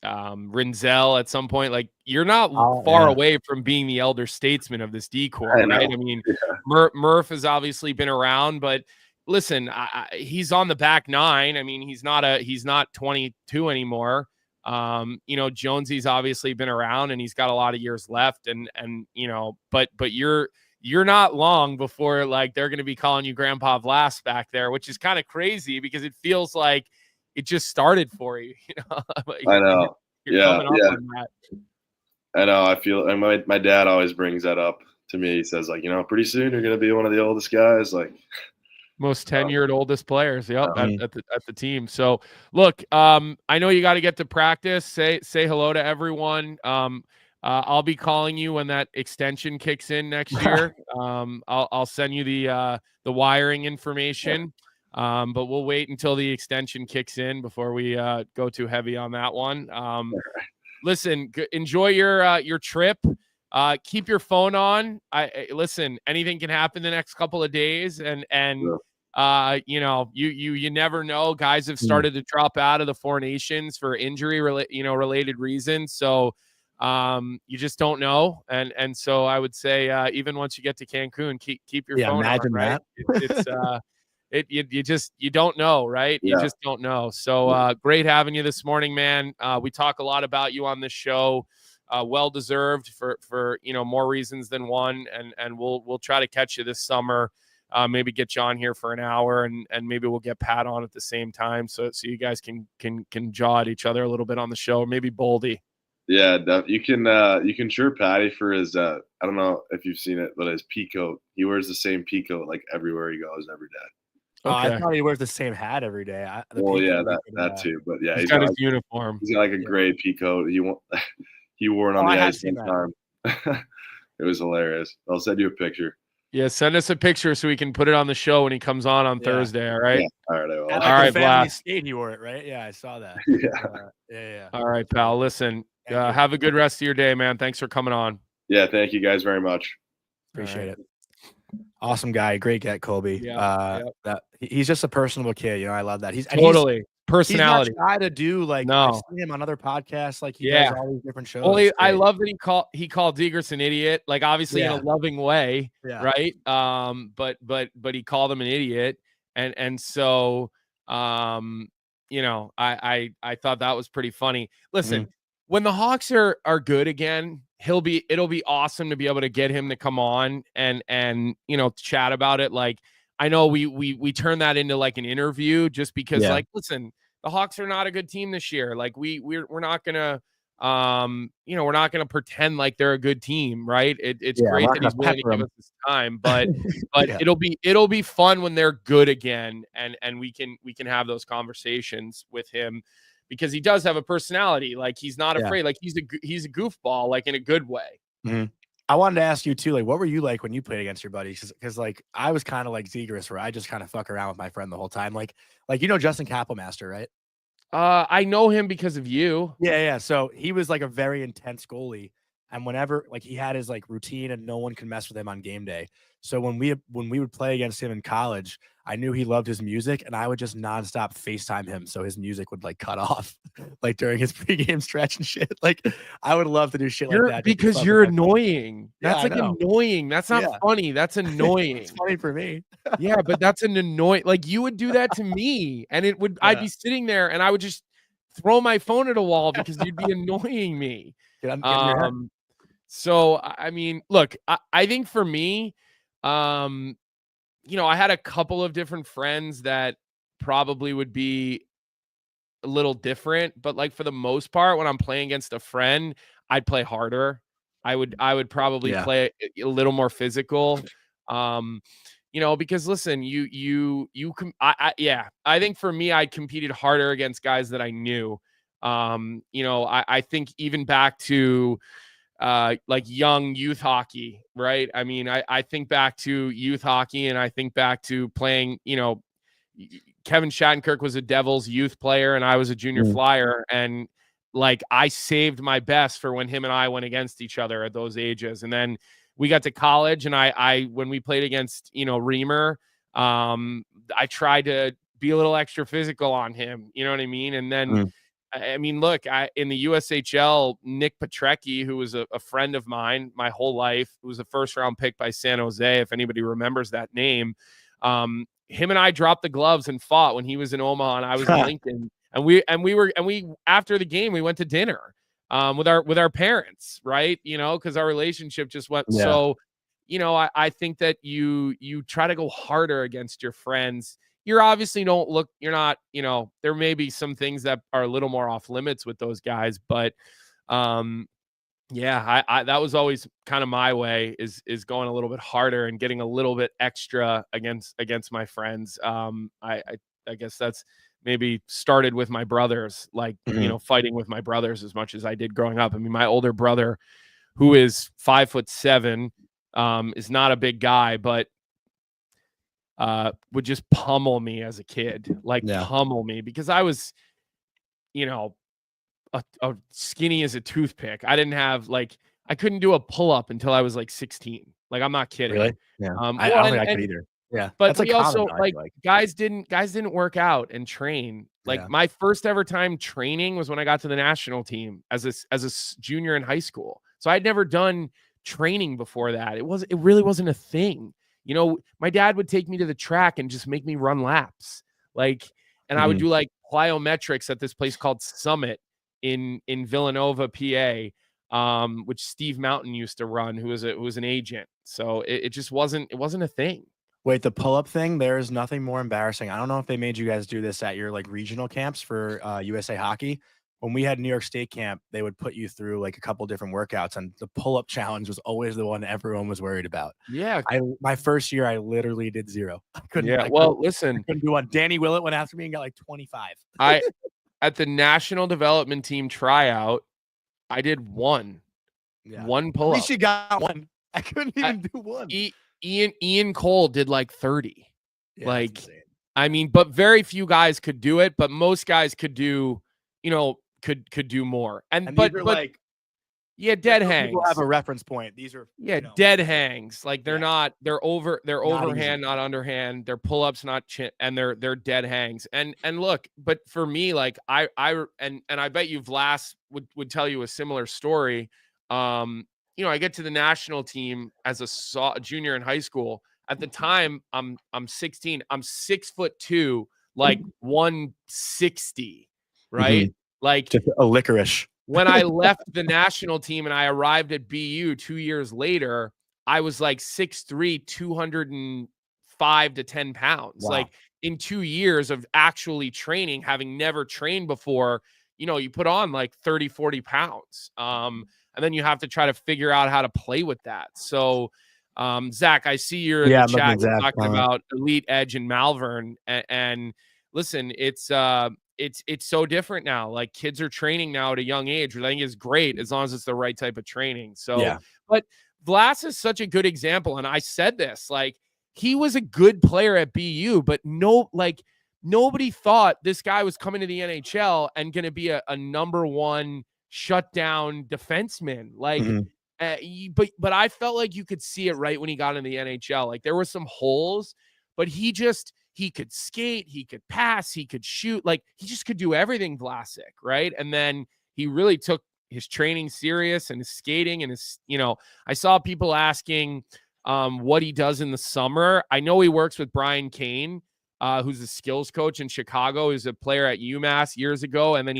Rinzel at some point. Like you're not far away from being the elder statesman of this decor, right? I mean, Murph has obviously been around, but listen, he's on the back nine. I mean, he's not 22 anymore. Jonesy's obviously been around and he's got a lot of years left, and but you're not long before like they're going to be calling you Grandpa Vlas back there, which is kind of crazy because it feels like it just started for you. I know. You're coming up on that. I know. I feel, and my dad always brings that up to me. He says like, pretty soon you're going to be one of the oldest guys, like most tenured oldest players. Yep, at the team. So look, I know you got to get to practice. Say hello to everyone. I'll be calling you when that extension kicks in next year. I'll send you the wiring information. But we'll wait until the extension kicks in before we go too heavy on that one. Listen, enjoy your trip. Keep your phone on. Listen, anything can happen the next couple of days, and you never know. Guys have started to drop out of the Four Nations for injury related reasons. So you just don't know. And so I would say even once you get to Cancun, keep your phone on. Right? It's you don't know, right? You just don't know. So great having you this morning, man. We talk a lot about you on this show. Well deserved for more reasons than one, and we'll try to catch you this summer. Maybe get you on here for an hour, and maybe we'll get Pat on at the same time, so you guys can jaw at each other a little bit on the show. Maybe Boldy. Yeah, you can sure Patty for his I don't know if you've seen it, but his pea coat. He wears the same pea coat like everywhere he goes every day. Okay. I thought he wears the same hat every day. That too. But yeah, he's got his uniform. He's got like a gray pea coat. He wore it on the ice one time. It was hilarious. I'll send you a picture. Yeah, send us a picture so we can put it on the show when he comes on Thursday. All right. Yeah. All right. I will. At, All right, the family Vlad. skate, you wore it, right? Yeah, I saw that. Yeah. All right, pal. Listen, Thank you. have a good rest of your day, man. Thanks for coming on. Yeah. Thank you guys very much. Appreciate it. Awesome guy. Great get, Colby. Yeah. He's just a personable kid. You know, I love that. He's personality. He's not shy to do, like, No. I've seen him on other podcasts. Like, he does all these different shows. Well, I love that he called Zegers an idiot, like, obviously in a loving way, right? But he called him an idiot, and so you know, I thought that was pretty funny. Listen, when the Hawks are good again, it'll be awesome to be able to get him to come on and you know, chat about it. Like, I know we turn that into like an interview just because, like, listen, the Hawks are not a good team this year. Like, we're not gonna you know, we're not gonna pretend like they're a good team, right? It's great that he's willing to give us this time, but it'll be fun when they're good again, and we can have those conversations with him, because he does have a personality. Like, he's not afraid. Like, he's a goofball, like, in a good way. I wanted to ask you too, like, what were you like when you played against your buddies? Because like, I was kind of like Zegers, where I just kind of fuck around with my friend the whole time. Like you know Justin Kapellmaster, right? I know him because of you. Yeah. So he was like a very intense goalie, and whenever, like, he had his like routine, and no one could mess with him on game day. So when we would play against him in college, I knew he loved his music, and I would just nonstop FaceTime him so his music would like cut off, like during his pregame stretch and shit. Like, I would love to do shit like that because you're annoying. That's like annoying. That's not funny. That's annoying. It's funny for me. Yeah, but that's an annoying. Like, you would do that to me, and it would. I'd be sitting there, and I would just throw my phone at a wall because you'd be annoying me. So I mean, look, I think for me, you know, I had a couple of different friends that probably would be a little different, but like, for the most part, when I'm playing against a friend, I'd play harder. I would probably play a little more physical. You know, because listen, I think for me, I competed harder against guys that I knew. You know, I think even back to like young youth hockey, right? I mean, I think back to youth hockey, and I think back to playing, you know, Kevin Shattenkirk was a Devils youth player, and I was a junior flyer, and like, I saved my best for when him and I went against each other at those ages. And then we got to college, and I when we played against, you know, Reamer, I tried to be a little extra physical on him, you know what I mean? And then I mean, look, in the USHL, Nick Petrecki, who was a friend of mine my whole life, who was a first-round pick by San Jose, if anybody remembers that name, him and I dropped the gloves and fought when he was in Omaha and I was in Lincoln. And we after the game, we went to dinner with our parents, right? You know, because our relationship just went so. You know, I think that you try to go harder against your friends. You're obviously you're not, you know, there may be some things that are a little more off limits with those guys, but yeah, that was always kind of my way, is going a little bit harder and getting a little bit extra against my friends. I guess that's maybe started with my brothers, like, you know, fighting with my brothers as much as I did growing up. I mean, my older brother, who is 5'7", is not a big guy, but would just pummel me as a kid, pummel me, because I was, you know, a skinny as a toothpick. I didn't have, like, I couldn't do a pull-up until I was like 16. Like, I'm not kidding. Really? Yeah. I don't think I could either. Yeah. But we also, like, guys didn't work out and train. Like, my first ever time training was when I got to the national team as a junior in high school. So I'd never done training before that. It really wasn't a thing. You know, my dad would take me to the track and just make me run laps. Like, and I would do like plyometrics at this place called Summit in Villanova, PA, which Steve Mountain used to run, who was an agent. So it just wasn't a thing. Wait, the pull-up thing, there's nothing more embarrassing. I don't know if they made you guys do this at your like regional camps for USA Hockey. When we had New York State camp, they would put you through like a couple different workouts, and the pull-up challenge was always the one everyone was worried about. Yeah. My first year, I literally did zero. I couldn't. Yeah. Listen, I couldn't do one. Danny Willett went after me and got like 25. At the national development team tryout, I did one pull-up. At least you got one. I couldn't even do one. Ian Cole did like 30. Yeah, like, I mean, but very few guys could do it, but most guys could do, could do more. And but like, yeah, dead hangs. People have a reference point. These are dead hangs. Like they're not, they're not overhand, easy. not underhand. They're pull-ups, not chin, and they're dead hangs. And look, but for me, like I bet you Vlas would tell you a similar story. I get to the national team as a junior in high school. At the time, I'm 16. I'm 6'2", like 160, right? Like just a licorice. When I left the national team and I arrived at BU 2 years later, I was like 6'3", 205 to 10 pounds. Wow. Like in 2 years of actually training, having never trained before, you put on like 30, 40 pounds. And then you have to try to figure out how to play with that. So, Zach, I see you're in the chat talking about Elite Edge and Malvern. And listen, it's so different now. Like kids are training now at a young age, which I think is great as long as it's the right type of training. So, but Vlas is such a good example. And I said this, like he was a good player at BU, but nobody thought this guy was coming to the NHL and going to be a number one shutdown defenseman. Like, but I felt like you could see it right when he got in the NHL. Like there were some holes, but he could skate, he could pass, he could shoot. Like he just could do everything, Vlasic, right? And then he really took his training serious and his skating and his, I saw people asking what he does in the summer. I know he works with Brian Kane, who's a skills coach in Chicago. He was a player at UMass years ago. And then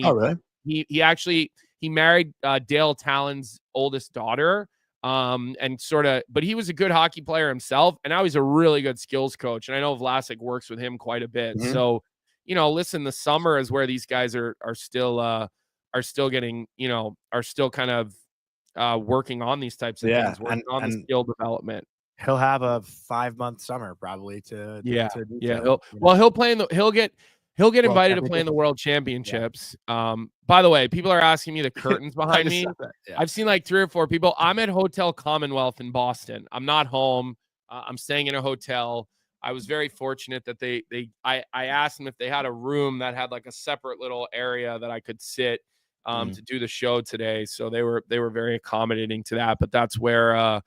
he married Dale Talon's oldest daughter. But he was a good hockey player himself, and now he's a really good skills coach. And I know Vlasic works with him quite a bit. So, listen, the summer is where these guys are still getting, are still kind of working on these types of things, working on the skill development. He'll have a 5-month summer probably to He'll get invited to play in the World Championships. By the way, people are asking me the curtains behind me. I've seen like 3 or 4 people. I'm at Hotel Commonwealth in Boston. I'm not home. I'm staying in a hotel. I was very fortunate that I asked them if they had a room that had like a separate little area that I could sit to do the show today. So they were very accommodating to that. But that's where I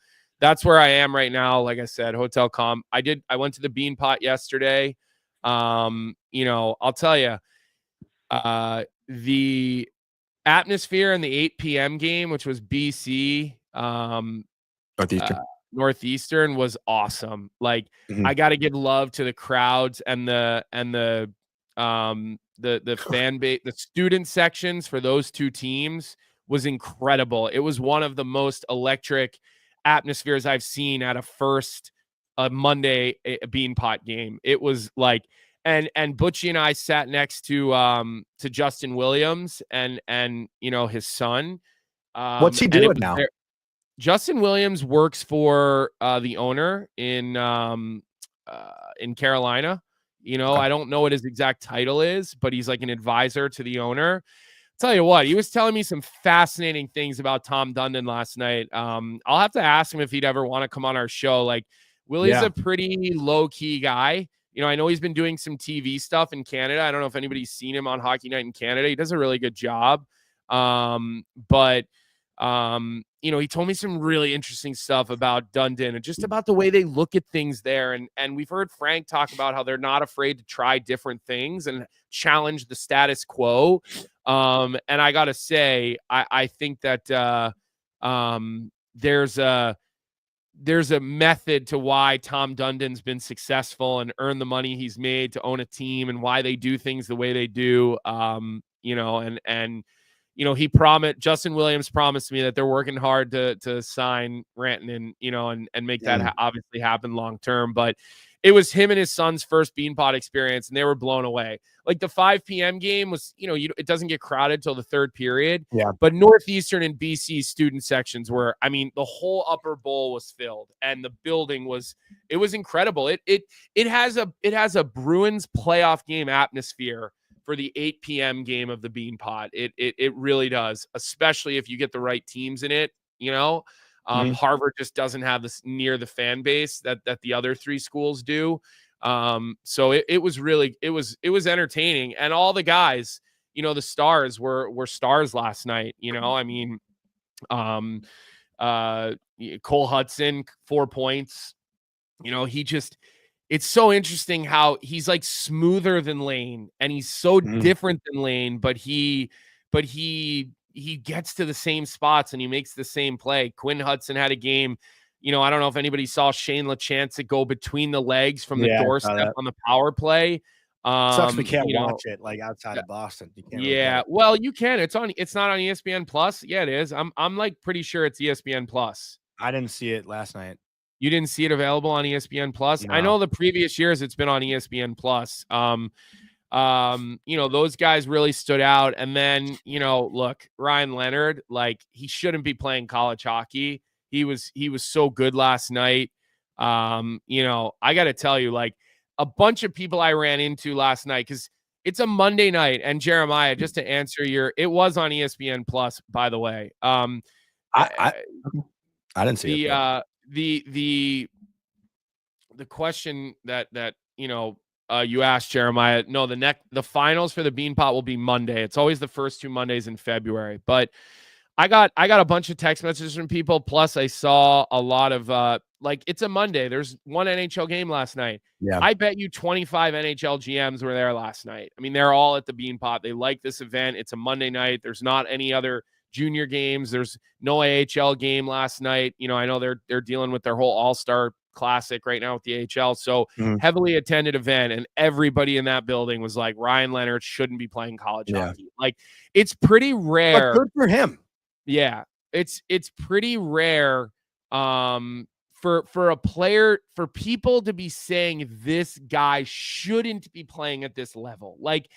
am right now. Like I said, Hotel Com. I went to the Beanpot yesterday. I'll tell you, the atmosphere in the 8 p.m. game, which was BC, Northeastern was awesome. Like I got to give love to the crowds and the fan base, the student sections for those 2 teams was incredible. It was one of the most electric atmospheres I've seen at a Monday Beanpot game. It was like, and Butchie and I sat next to Justin Williams and his son. What's he doing now? Justin Williams works for the owner in Carolina. I don't know what his exact title is, but he's like an advisor to the owner. Tell you what, he was telling me some fascinating things about Tom Dundon last night. I'll have to ask him if he'd ever want to come on our show. Like Willie's a pretty low-key guy. I know he's been doing some TV stuff in Canada. I don't know if anybody's seen him on Hockey Night in Canada. He does a really good job. He told me some really interesting stuff about Dundon and just about the way they look at things there. And we've heard Frank talk about how they're not afraid to try different things and challenge the status quo. And I got to say, I think that there's a method to why Tom Dundon's been successful and earned the money he's made to own a team and why they do things the way they do. Justin Williams promised me that they're working hard to sign Rantanen, and make that obviously happen long term. But it was him and his son's first Beanpot experience, and they were blown away. Like the 5 p.m. game was, it doesn't get crowded till the third period. Yeah. But Northeastern and BC student sections were, the whole upper bowl was filled, and the building was incredible. It has a Bruins playoff game atmosphere for the 8 p.m. game of the Beanpot. It really does, especially if you get the right teams in it. Harvard just doesn't have this near the fan base that the other 3 schools do. So it was really it was entertaining, and all the guys, the stars were stars last night. I mean, Cole Hudson, 4 points. It's so interesting how he's like smoother than Lane, and he's so different than Lane, but he gets to the same spots and he makes the same play. Quinn Hudson had a game. I don't know if anybody saw Shane LaChance go between the legs from the doorstep on the power play. Sucks we can't watch it like outside of Boston. You can't really well, you can. It's not on ESPN Plus. Yeah, it is. I'm like pretty sure it's ESPN Plus. I didn't see it last night. You didn't see it available on ESPN Plus? No. I know the previous years it's been on ESPN Plus. Those guys really stood out. And then, look, Ryan Leonard, like, he shouldn't be playing college hockey. He was so good last night. I got to tell you, like, a bunch of people I ran into last night, because it's a Monday night. And Jeremiah, just to answer it was on ESPN Plus, by the way. I didn't see it. The question that you asked, Jeremiah, no, the finals for the Beanpot will be Monday. It's always the first 2 Mondays in February. But I got a bunch of text messages from people. Plus, I saw a lot of it's a Monday. There's one NHL game last night. Yeah. I bet you 25 NHL GMs were there last night. I mean, they're all at the Beanpot. They like this event. It's a Monday night. There's not any other junior games. There's no AHL game last night. I know they're dealing with their whole All-Star Classic right now with the AHL. So heavily attended event, and everybody in that building was like, Ryan Leonard shouldn't be playing college hockey. Like, it's pretty rare. But good for him. Yeah, it's pretty rare for a player, for people to be saying this guy shouldn't be playing at this level. Like,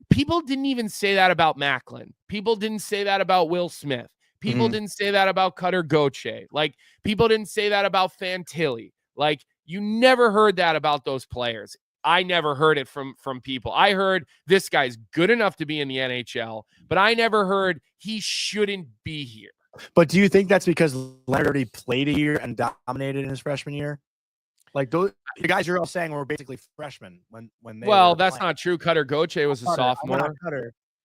people didn't even say that about Macklin. People didn't say that about Will Smith. People didn't say that about Cutter Gauthier. Like, people didn't say that about Fantilli. Like, you never heard that about those players. I never heard it from people. I heard this guy's good enough to be in the NHL, but I never heard he shouldn't be here. But do you think that's because Leonard already played a year and dominated in his freshman year? Like, the guys you're all saying were basically freshmen when they. Well, that's not true. Cutter Gauthier was a sophomore.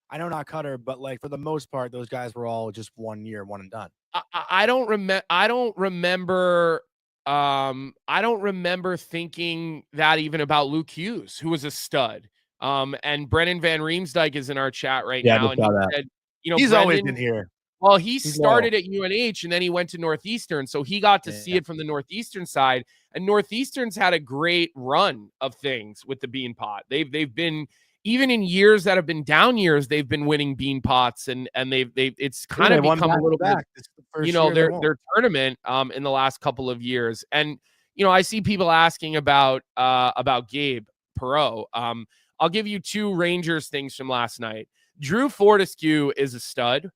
I know not Cutter, but like for the most part, those guys were all just 1 year, one and done. I don't remember thinking that even about Luke Hughes, who was a stud. And Brennan Van Riemsdyk is in our chat right now. And he said, he's Brendan, always been here. Well, he started at UNH and then he went to Northeastern. So he got to see it from the Northeastern side. And Northeastern's had a great run of things with the Beanpot. They've been, even in years that have been down years, they've been winning Beanpots, and it's kind of become a little bit, their tournament in the last couple of years. And I see people asking about Gabe Perreault. I'll give you 2 Rangers things from last night. Drew Fortescue is a stud.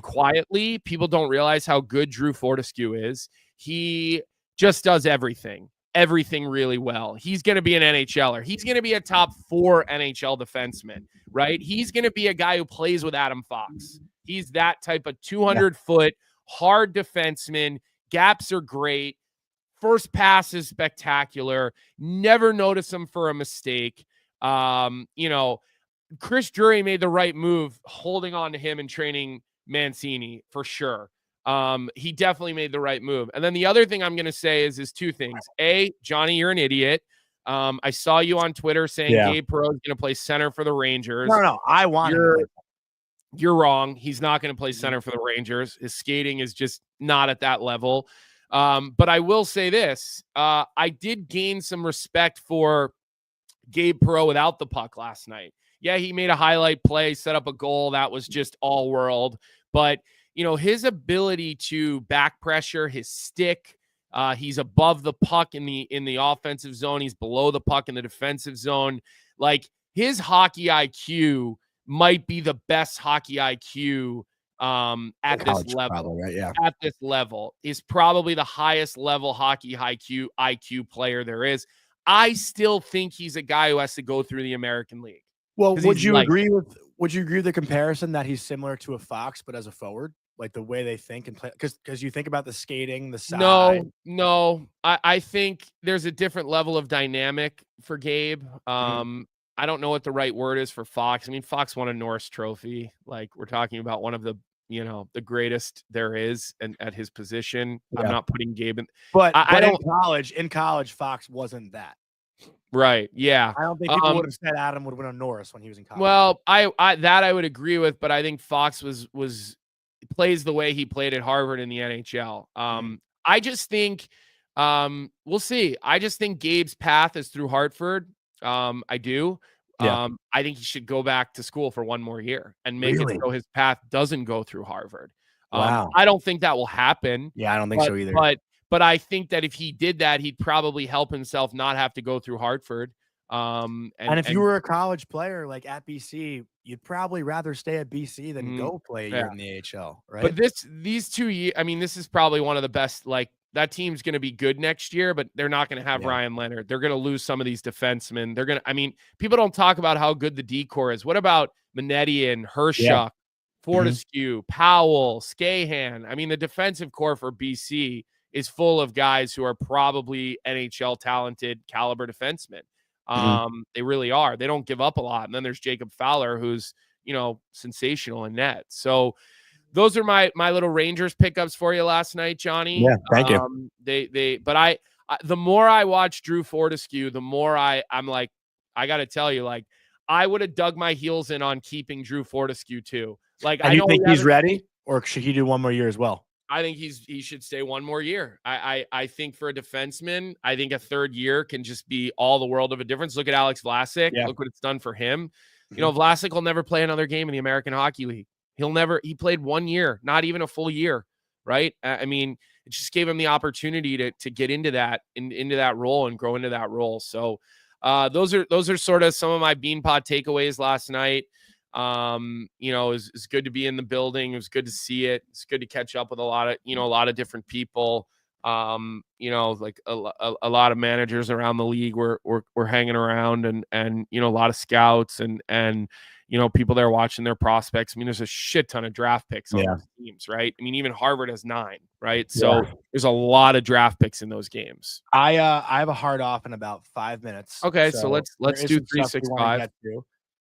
Quietly, people don't realize how good Drew Fortescue is. He just does everything really well. He's going to be an NHLer. He's going to be a top 4 NHL defenseman, right? He's going to be a guy who plays with Adam Fox. He's that type of 200-foot hard defenseman. Gaps are great. First pass is spectacular. Never notice him for a mistake. Chris Drury made the right move holding on to him and training Mancini for sure. He definitely made the right move. And then the other thing I'm going to say is 2 things. A, Johnny, you're an idiot. I saw you on Twitter saying Gabe Perreault is going to play center for the Rangers. No, I want You're wrong. He's not going to play center for the Rangers. His skating is just not at that level. But I will say this. I did gain some respect for Gabe Perreault without the puck last night. Yeah, he made a highlight play, set up a goal. That was just all world. But, his ability to back pressure, his stick, he's above the puck in the offensive zone. He's below the puck in the defensive zone. Like, his hockey IQ might be the best hockey IQ at this level. Probably, right? Yeah. At this level is probably the highest level hockey IQ player there is. I still think he's a guy who has to go through the American League. Well, would you agree with Would you agree with the comparison that he's similar to a Fox, but as a forward, like the way they think and play? Because you think about the skating, the side. No. I think there's a different level of dynamic for Gabe. I don't know what the right word is for Fox. I mean, Fox won a Norris Trophy. Like, we're talking about one of the, the greatest there is, and at his position. Yeah. I'm not putting Gabe in, but I don't. In college, Fox wasn't that. Right. Yeah. I don't think people would have said Adam would win a Norris when he was in college. Well, I would agree with, but I think Fox plays the way he played at Harvard in the NHL. I just think we'll see. I just think Gabe's path is through Hartford. I do. Yeah. I think he should go back to school for one more year and make it so his path doesn't go through Harvard. Wow. I don't think that will happen. Yeah, I don't think so either. But I think that if he did that, he'd probably help himself not have to go through Hartford. And if you were a college player like at BC, you'd probably rather stay at BC than go play a year in the AHL, right? But these 2 years, I mean, this is probably one of the best. Like, that team's going to be good next year, but they're not going to have Ryan Leonard. They're going to lose some of these defensemen. People don't talk about how good the D-core is. What about Minetti and Hershuk, Fortescue, Powell, Skahan? I mean, the defensive core for BC is full of guys who are probably NHL talented caliber defensemen. They really are. They don't give up a lot. And then there's Jacob Fowler, who's, sensational in net. So those are my little Rangers pickups for you last night, Johnny. Yeah, thank you. But I the more I watch Drew Fortescue, the more I'm like, I got to tell you, like, I would have dug my heels in on keeping Drew Fortescue too. Like, I don't think he's ready, or should he do one more year as well? I think he should stay one more year. I think for a defenseman, I think a third year can just be all the world of a difference. Look at Alex Vlasic. Yeah. Look what it's done for him. Vlasic will never play another game in the American Hockey League. He played 1 year, not even a full year, right? I mean, it just gave him the opportunity to get into that role and grow into that role. So those are sort of some of my Beanpot takeaways last night. It's good to be in the building. It was good to see it. It's good to catch up with a lot of different people. Like a lot of managers around the league were hanging around, and a lot of scouts and people there watching their prospects. I mean, there's a shit ton of draft picks on those teams, right? I mean, even Harvard has 9, right? So there's a lot of draft picks in those games. I have a hard off in about 5 minutes. Okay, so let's do 365.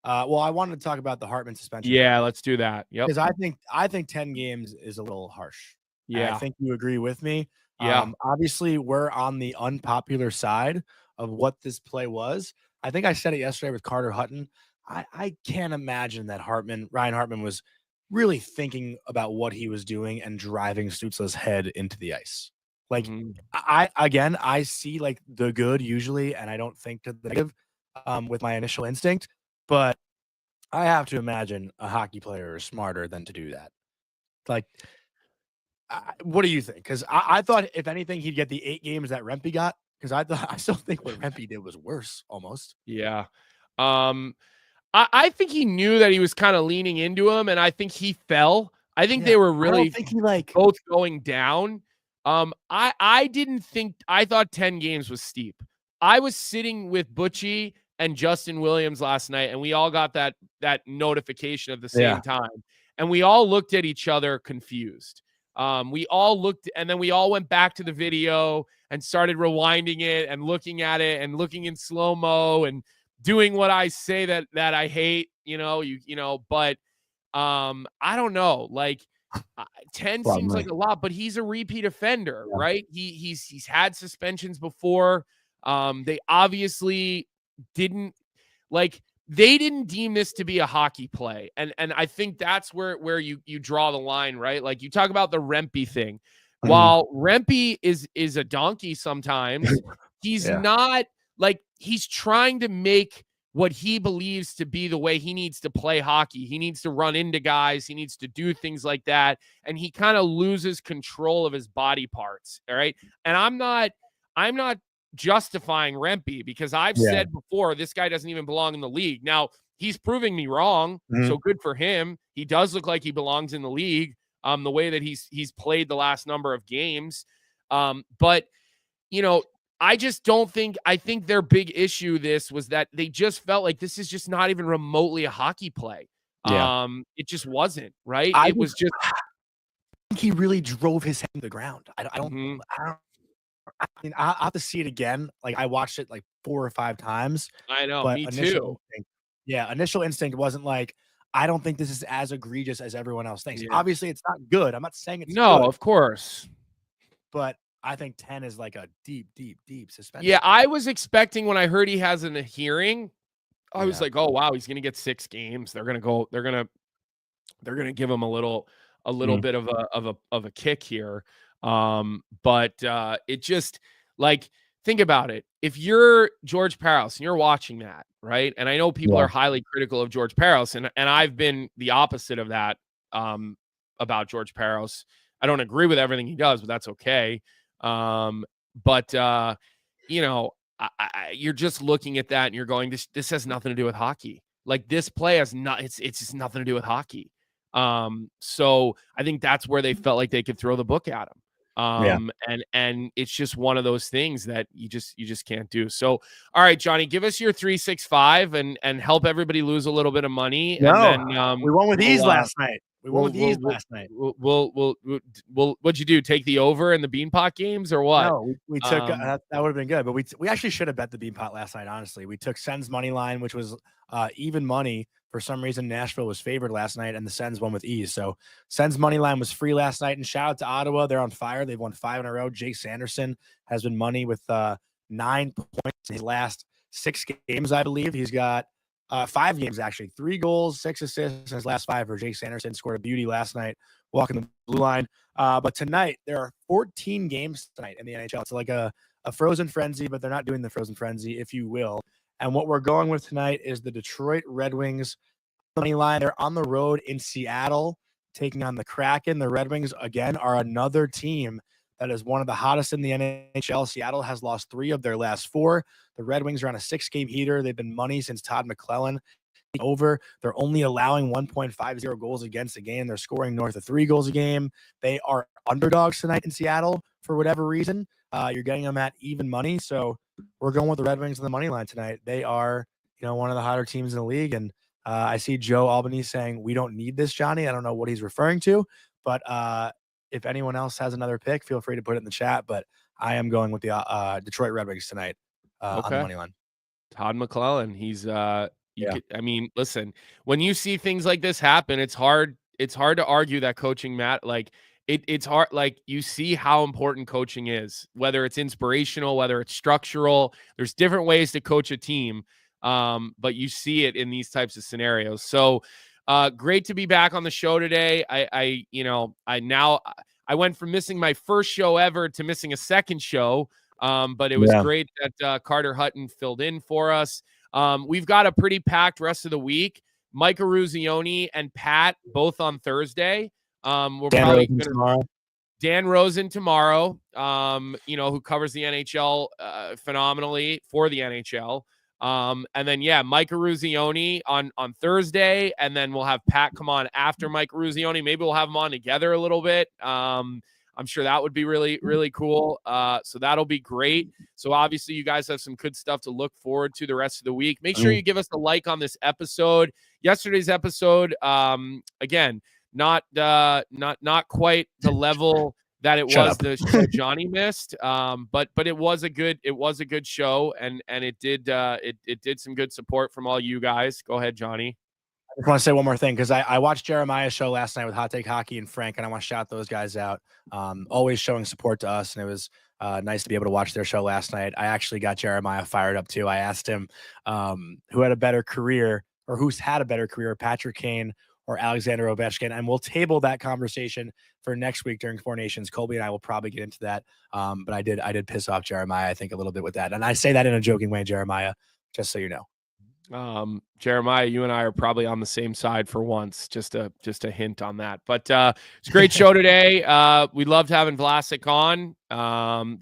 Well, I wanted to talk about the Hartman suspension. Yeah, let's do that. Yep. Because I think 10 games is a little harsh. Yeah. And I think you agree with me. Yeah. Obviously, we're on the unpopular side of what this play was. I think I said it yesterday with Carter Hutton. I can't imagine that Ryan Hartman was really thinking about what he was doing and driving Stützle's head into the ice. Like, I see like the good usually, and I don't think to the negative with my initial instinct. But I have to imagine a hockey player is smarter than to do that. Like, what do you think? Because I thought, if anything, he'd get the 8 games that Rempe got. Because I still think what Rempe did was worse, almost. Yeah. I think he knew that he was kind of leaning into him, and I think he fell. I think they were really both going down. I didn't think – I thought 10 games was steep. I was sitting with Butchie and Justin Williams last night, and we all got that notification at the same time. And we all looked at each other confused. We all looked, and then we all went back to the video and started rewinding it and looking at it and looking in slow-mo and doing what I say that I hate, but I don't know. Like, 10 seems like a lot, but he's a repeat offender, right? He's had suspensions before. They obviously didn't deem this to be a hockey play. And I think that's where you draw the line, right? Like, you talk about the Rempe thing. While Rempe is a donkey sometimes, he's not, like, he's trying to make what he believes to be the way he needs to play hockey. He needs to run into guys. He needs to do things like that. And he kind of loses control of his body parts. All right. And I'm not justifying Rempe, because I've said before, this guy doesn't even belong in the league. Now, he's proving me wrong. So good for him. He does look like he belongs in the league, the way that he's played the last number of games. But I just don't think – I think their big issue was that they just felt like this is just not even remotely a hockey play. It just wasn't, right? I It was just think he really drove his head to the ground. I don't. Mhm. I mean, I'll have to see it again. Like, I watched it like 4 or 5 times, I know, but me too. initial instinct wasn't like, I don't think this is as egregious as everyone else thinks. Yeah. Obviously, it's not good. I'm not saying it's No, good, of course. but I think 10 is like a deep, deep, deep suspension. Yeah, I was expecting when I heard he has a hearing, I was Yeah. like, "Oh, wow, he's gonna get 6 games. They're gonna give him a little bit of a kick here." But it just like think about it. If you're George Parros and you're watching that, right? And I know people Yeah. are highly critical of George Parros, and I've been the opposite of that about George Parros. I don't agree with everything he does, but that's okay. But you know, you're just looking at that and you're going, this has nothing to do with hockey. Like this play has not, it's just nothing to do with hockey. So I think that's where they felt like they could throw the book at him. And it's just one of those things that you just can't do. So, all right, Johnny, give us your 365 and help everybody lose a little bit of money. No, and then we won with ease last night. What'd you do? Take the over in the Beanpot games or what? No, we took that would have been good, but we actually should have bet the Beanpot last night. Honestly, we took Sens money line, which was even money. For some reason, Nashville was favored last night, and the Sens won with ease. So Sens money line was free last night. And shout out to Ottawa, they're on fire. They've won 5 in a row. Jake Sanderson has been money with 9 points in his last 6 games, I believe. He's got 5 games, actually. 3 goals, 6 assists in his last 5 for Jake Sanderson. Scored a beauty last night, walking the blue line. But tonight, there are 14 games tonight in the NHL. It's like a frozen frenzy, but they're not doing the frozen frenzy, if you will. And what we're going with tonight is the Detroit Red Wings money line. They're on the road in Seattle, taking on the Kraken. The Red Wings, again, are another team that is one of the hottest in the NHL. Seattle has lost 3 of their last 4. The Red Wings are on a 6-game heater. They've been money since Todd McClellan over. They're only allowing 1.50 goals against a game. They're scoring north of 3 goals a game. They are underdogs tonight in Seattle for whatever reason. You're getting them at even money. So we're going with the Red Wings on the money line tonight. They are, one of the hotter teams in the league. And I see Joe Albany saying, we don't need this, Johnny. I don't know what he's referring to, but if anyone else has another pick, feel free to put it in the chat. But I am going with the Detroit Red Wings tonight on the money line. Todd McClellan. He's listen, when you see things like this happen, it's hard to argue that coaching, Matt. Like it's hard. Like you see how important coaching is, whether it's inspirational, whether it's structural. There's different ways to coach a team. But you see it in these types of scenarios. So great to be back on the show today. I went from missing my first show ever to missing a second show. But it was great that Carter Hutton filled in for us. We've got a pretty packed rest of the week. Micah Ruzioni and Pat both on Thursday. We're probably going to Dan Rosen tomorrow, who covers the NHL phenomenally for the NHL. And then, Micah Ruzioni on Thursday, and then we'll have Pat come on after Micah Ruzioni. Maybe we'll have them on together a little bit. I'm sure that would be really, really cool. So that'll be great. So obviously you guys have some good stuff to look forward to the rest of the week. Make sure you give us a like on this episode. Yesterday's episode, again, not quite the level that it was the show Johnny missed. But it was a good show, and it did some good support from all you guys. Go ahead, Johnny. I just want to say one more thing, because I watched Jeremiah's show last night with Hot Take Hockey and Frank, and I want to shout those guys out. Always showing support to us, and it was nice to be able to watch their show last night. I actually got Jeremiah fired up too. I asked him who had a better career, or who's had a better career, Patrick Kane or Alexander Ovechkin, and we'll table that conversation for next week during Four Nations. Colby and I will probably get into that, but I did piss off Jeremiah, I think, a little bit with that, and I say that in a joking way, Jeremiah, just so you know. Jeremiah, you and I are probably on the same side for once, just a hint on that. But it's a great show today. We loved having Vlasic on.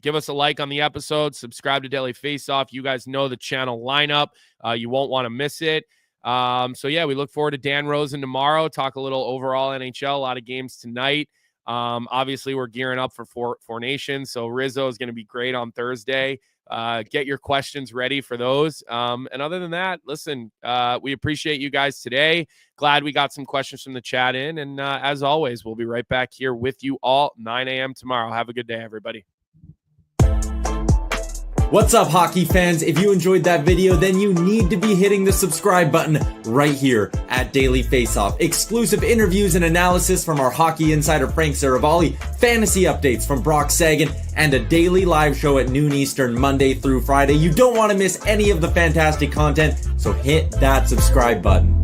Give us a like on the episode, subscribe to Daily Faceoff. You guys know the channel lineup. You won't want to miss it. We look forward to Dan Rosen tomorrow, talk a little overall NHL, a lot of games tonight. Obviously we're gearing up for Four Nations. So Rizzo is going to be great on Thursday. get your questions ready for those. And other than that, listen, we appreciate you guys today. Glad we got some questions from the chat in. And as always, we'll be right back here with you all 9 a.m. tomorrow. Have a good day, everybody. What's up, hockey fans? If you enjoyed that video, then you need to be hitting the subscribe button right here at Daily Faceoff. Exclusive interviews and analysis from our hockey insider Frank Saravalli, fantasy updates from Brock Sagan, and a daily live show at noon Eastern, Monday through Friday. You don't want to miss any of the fantastic content, so hit that subscribe button.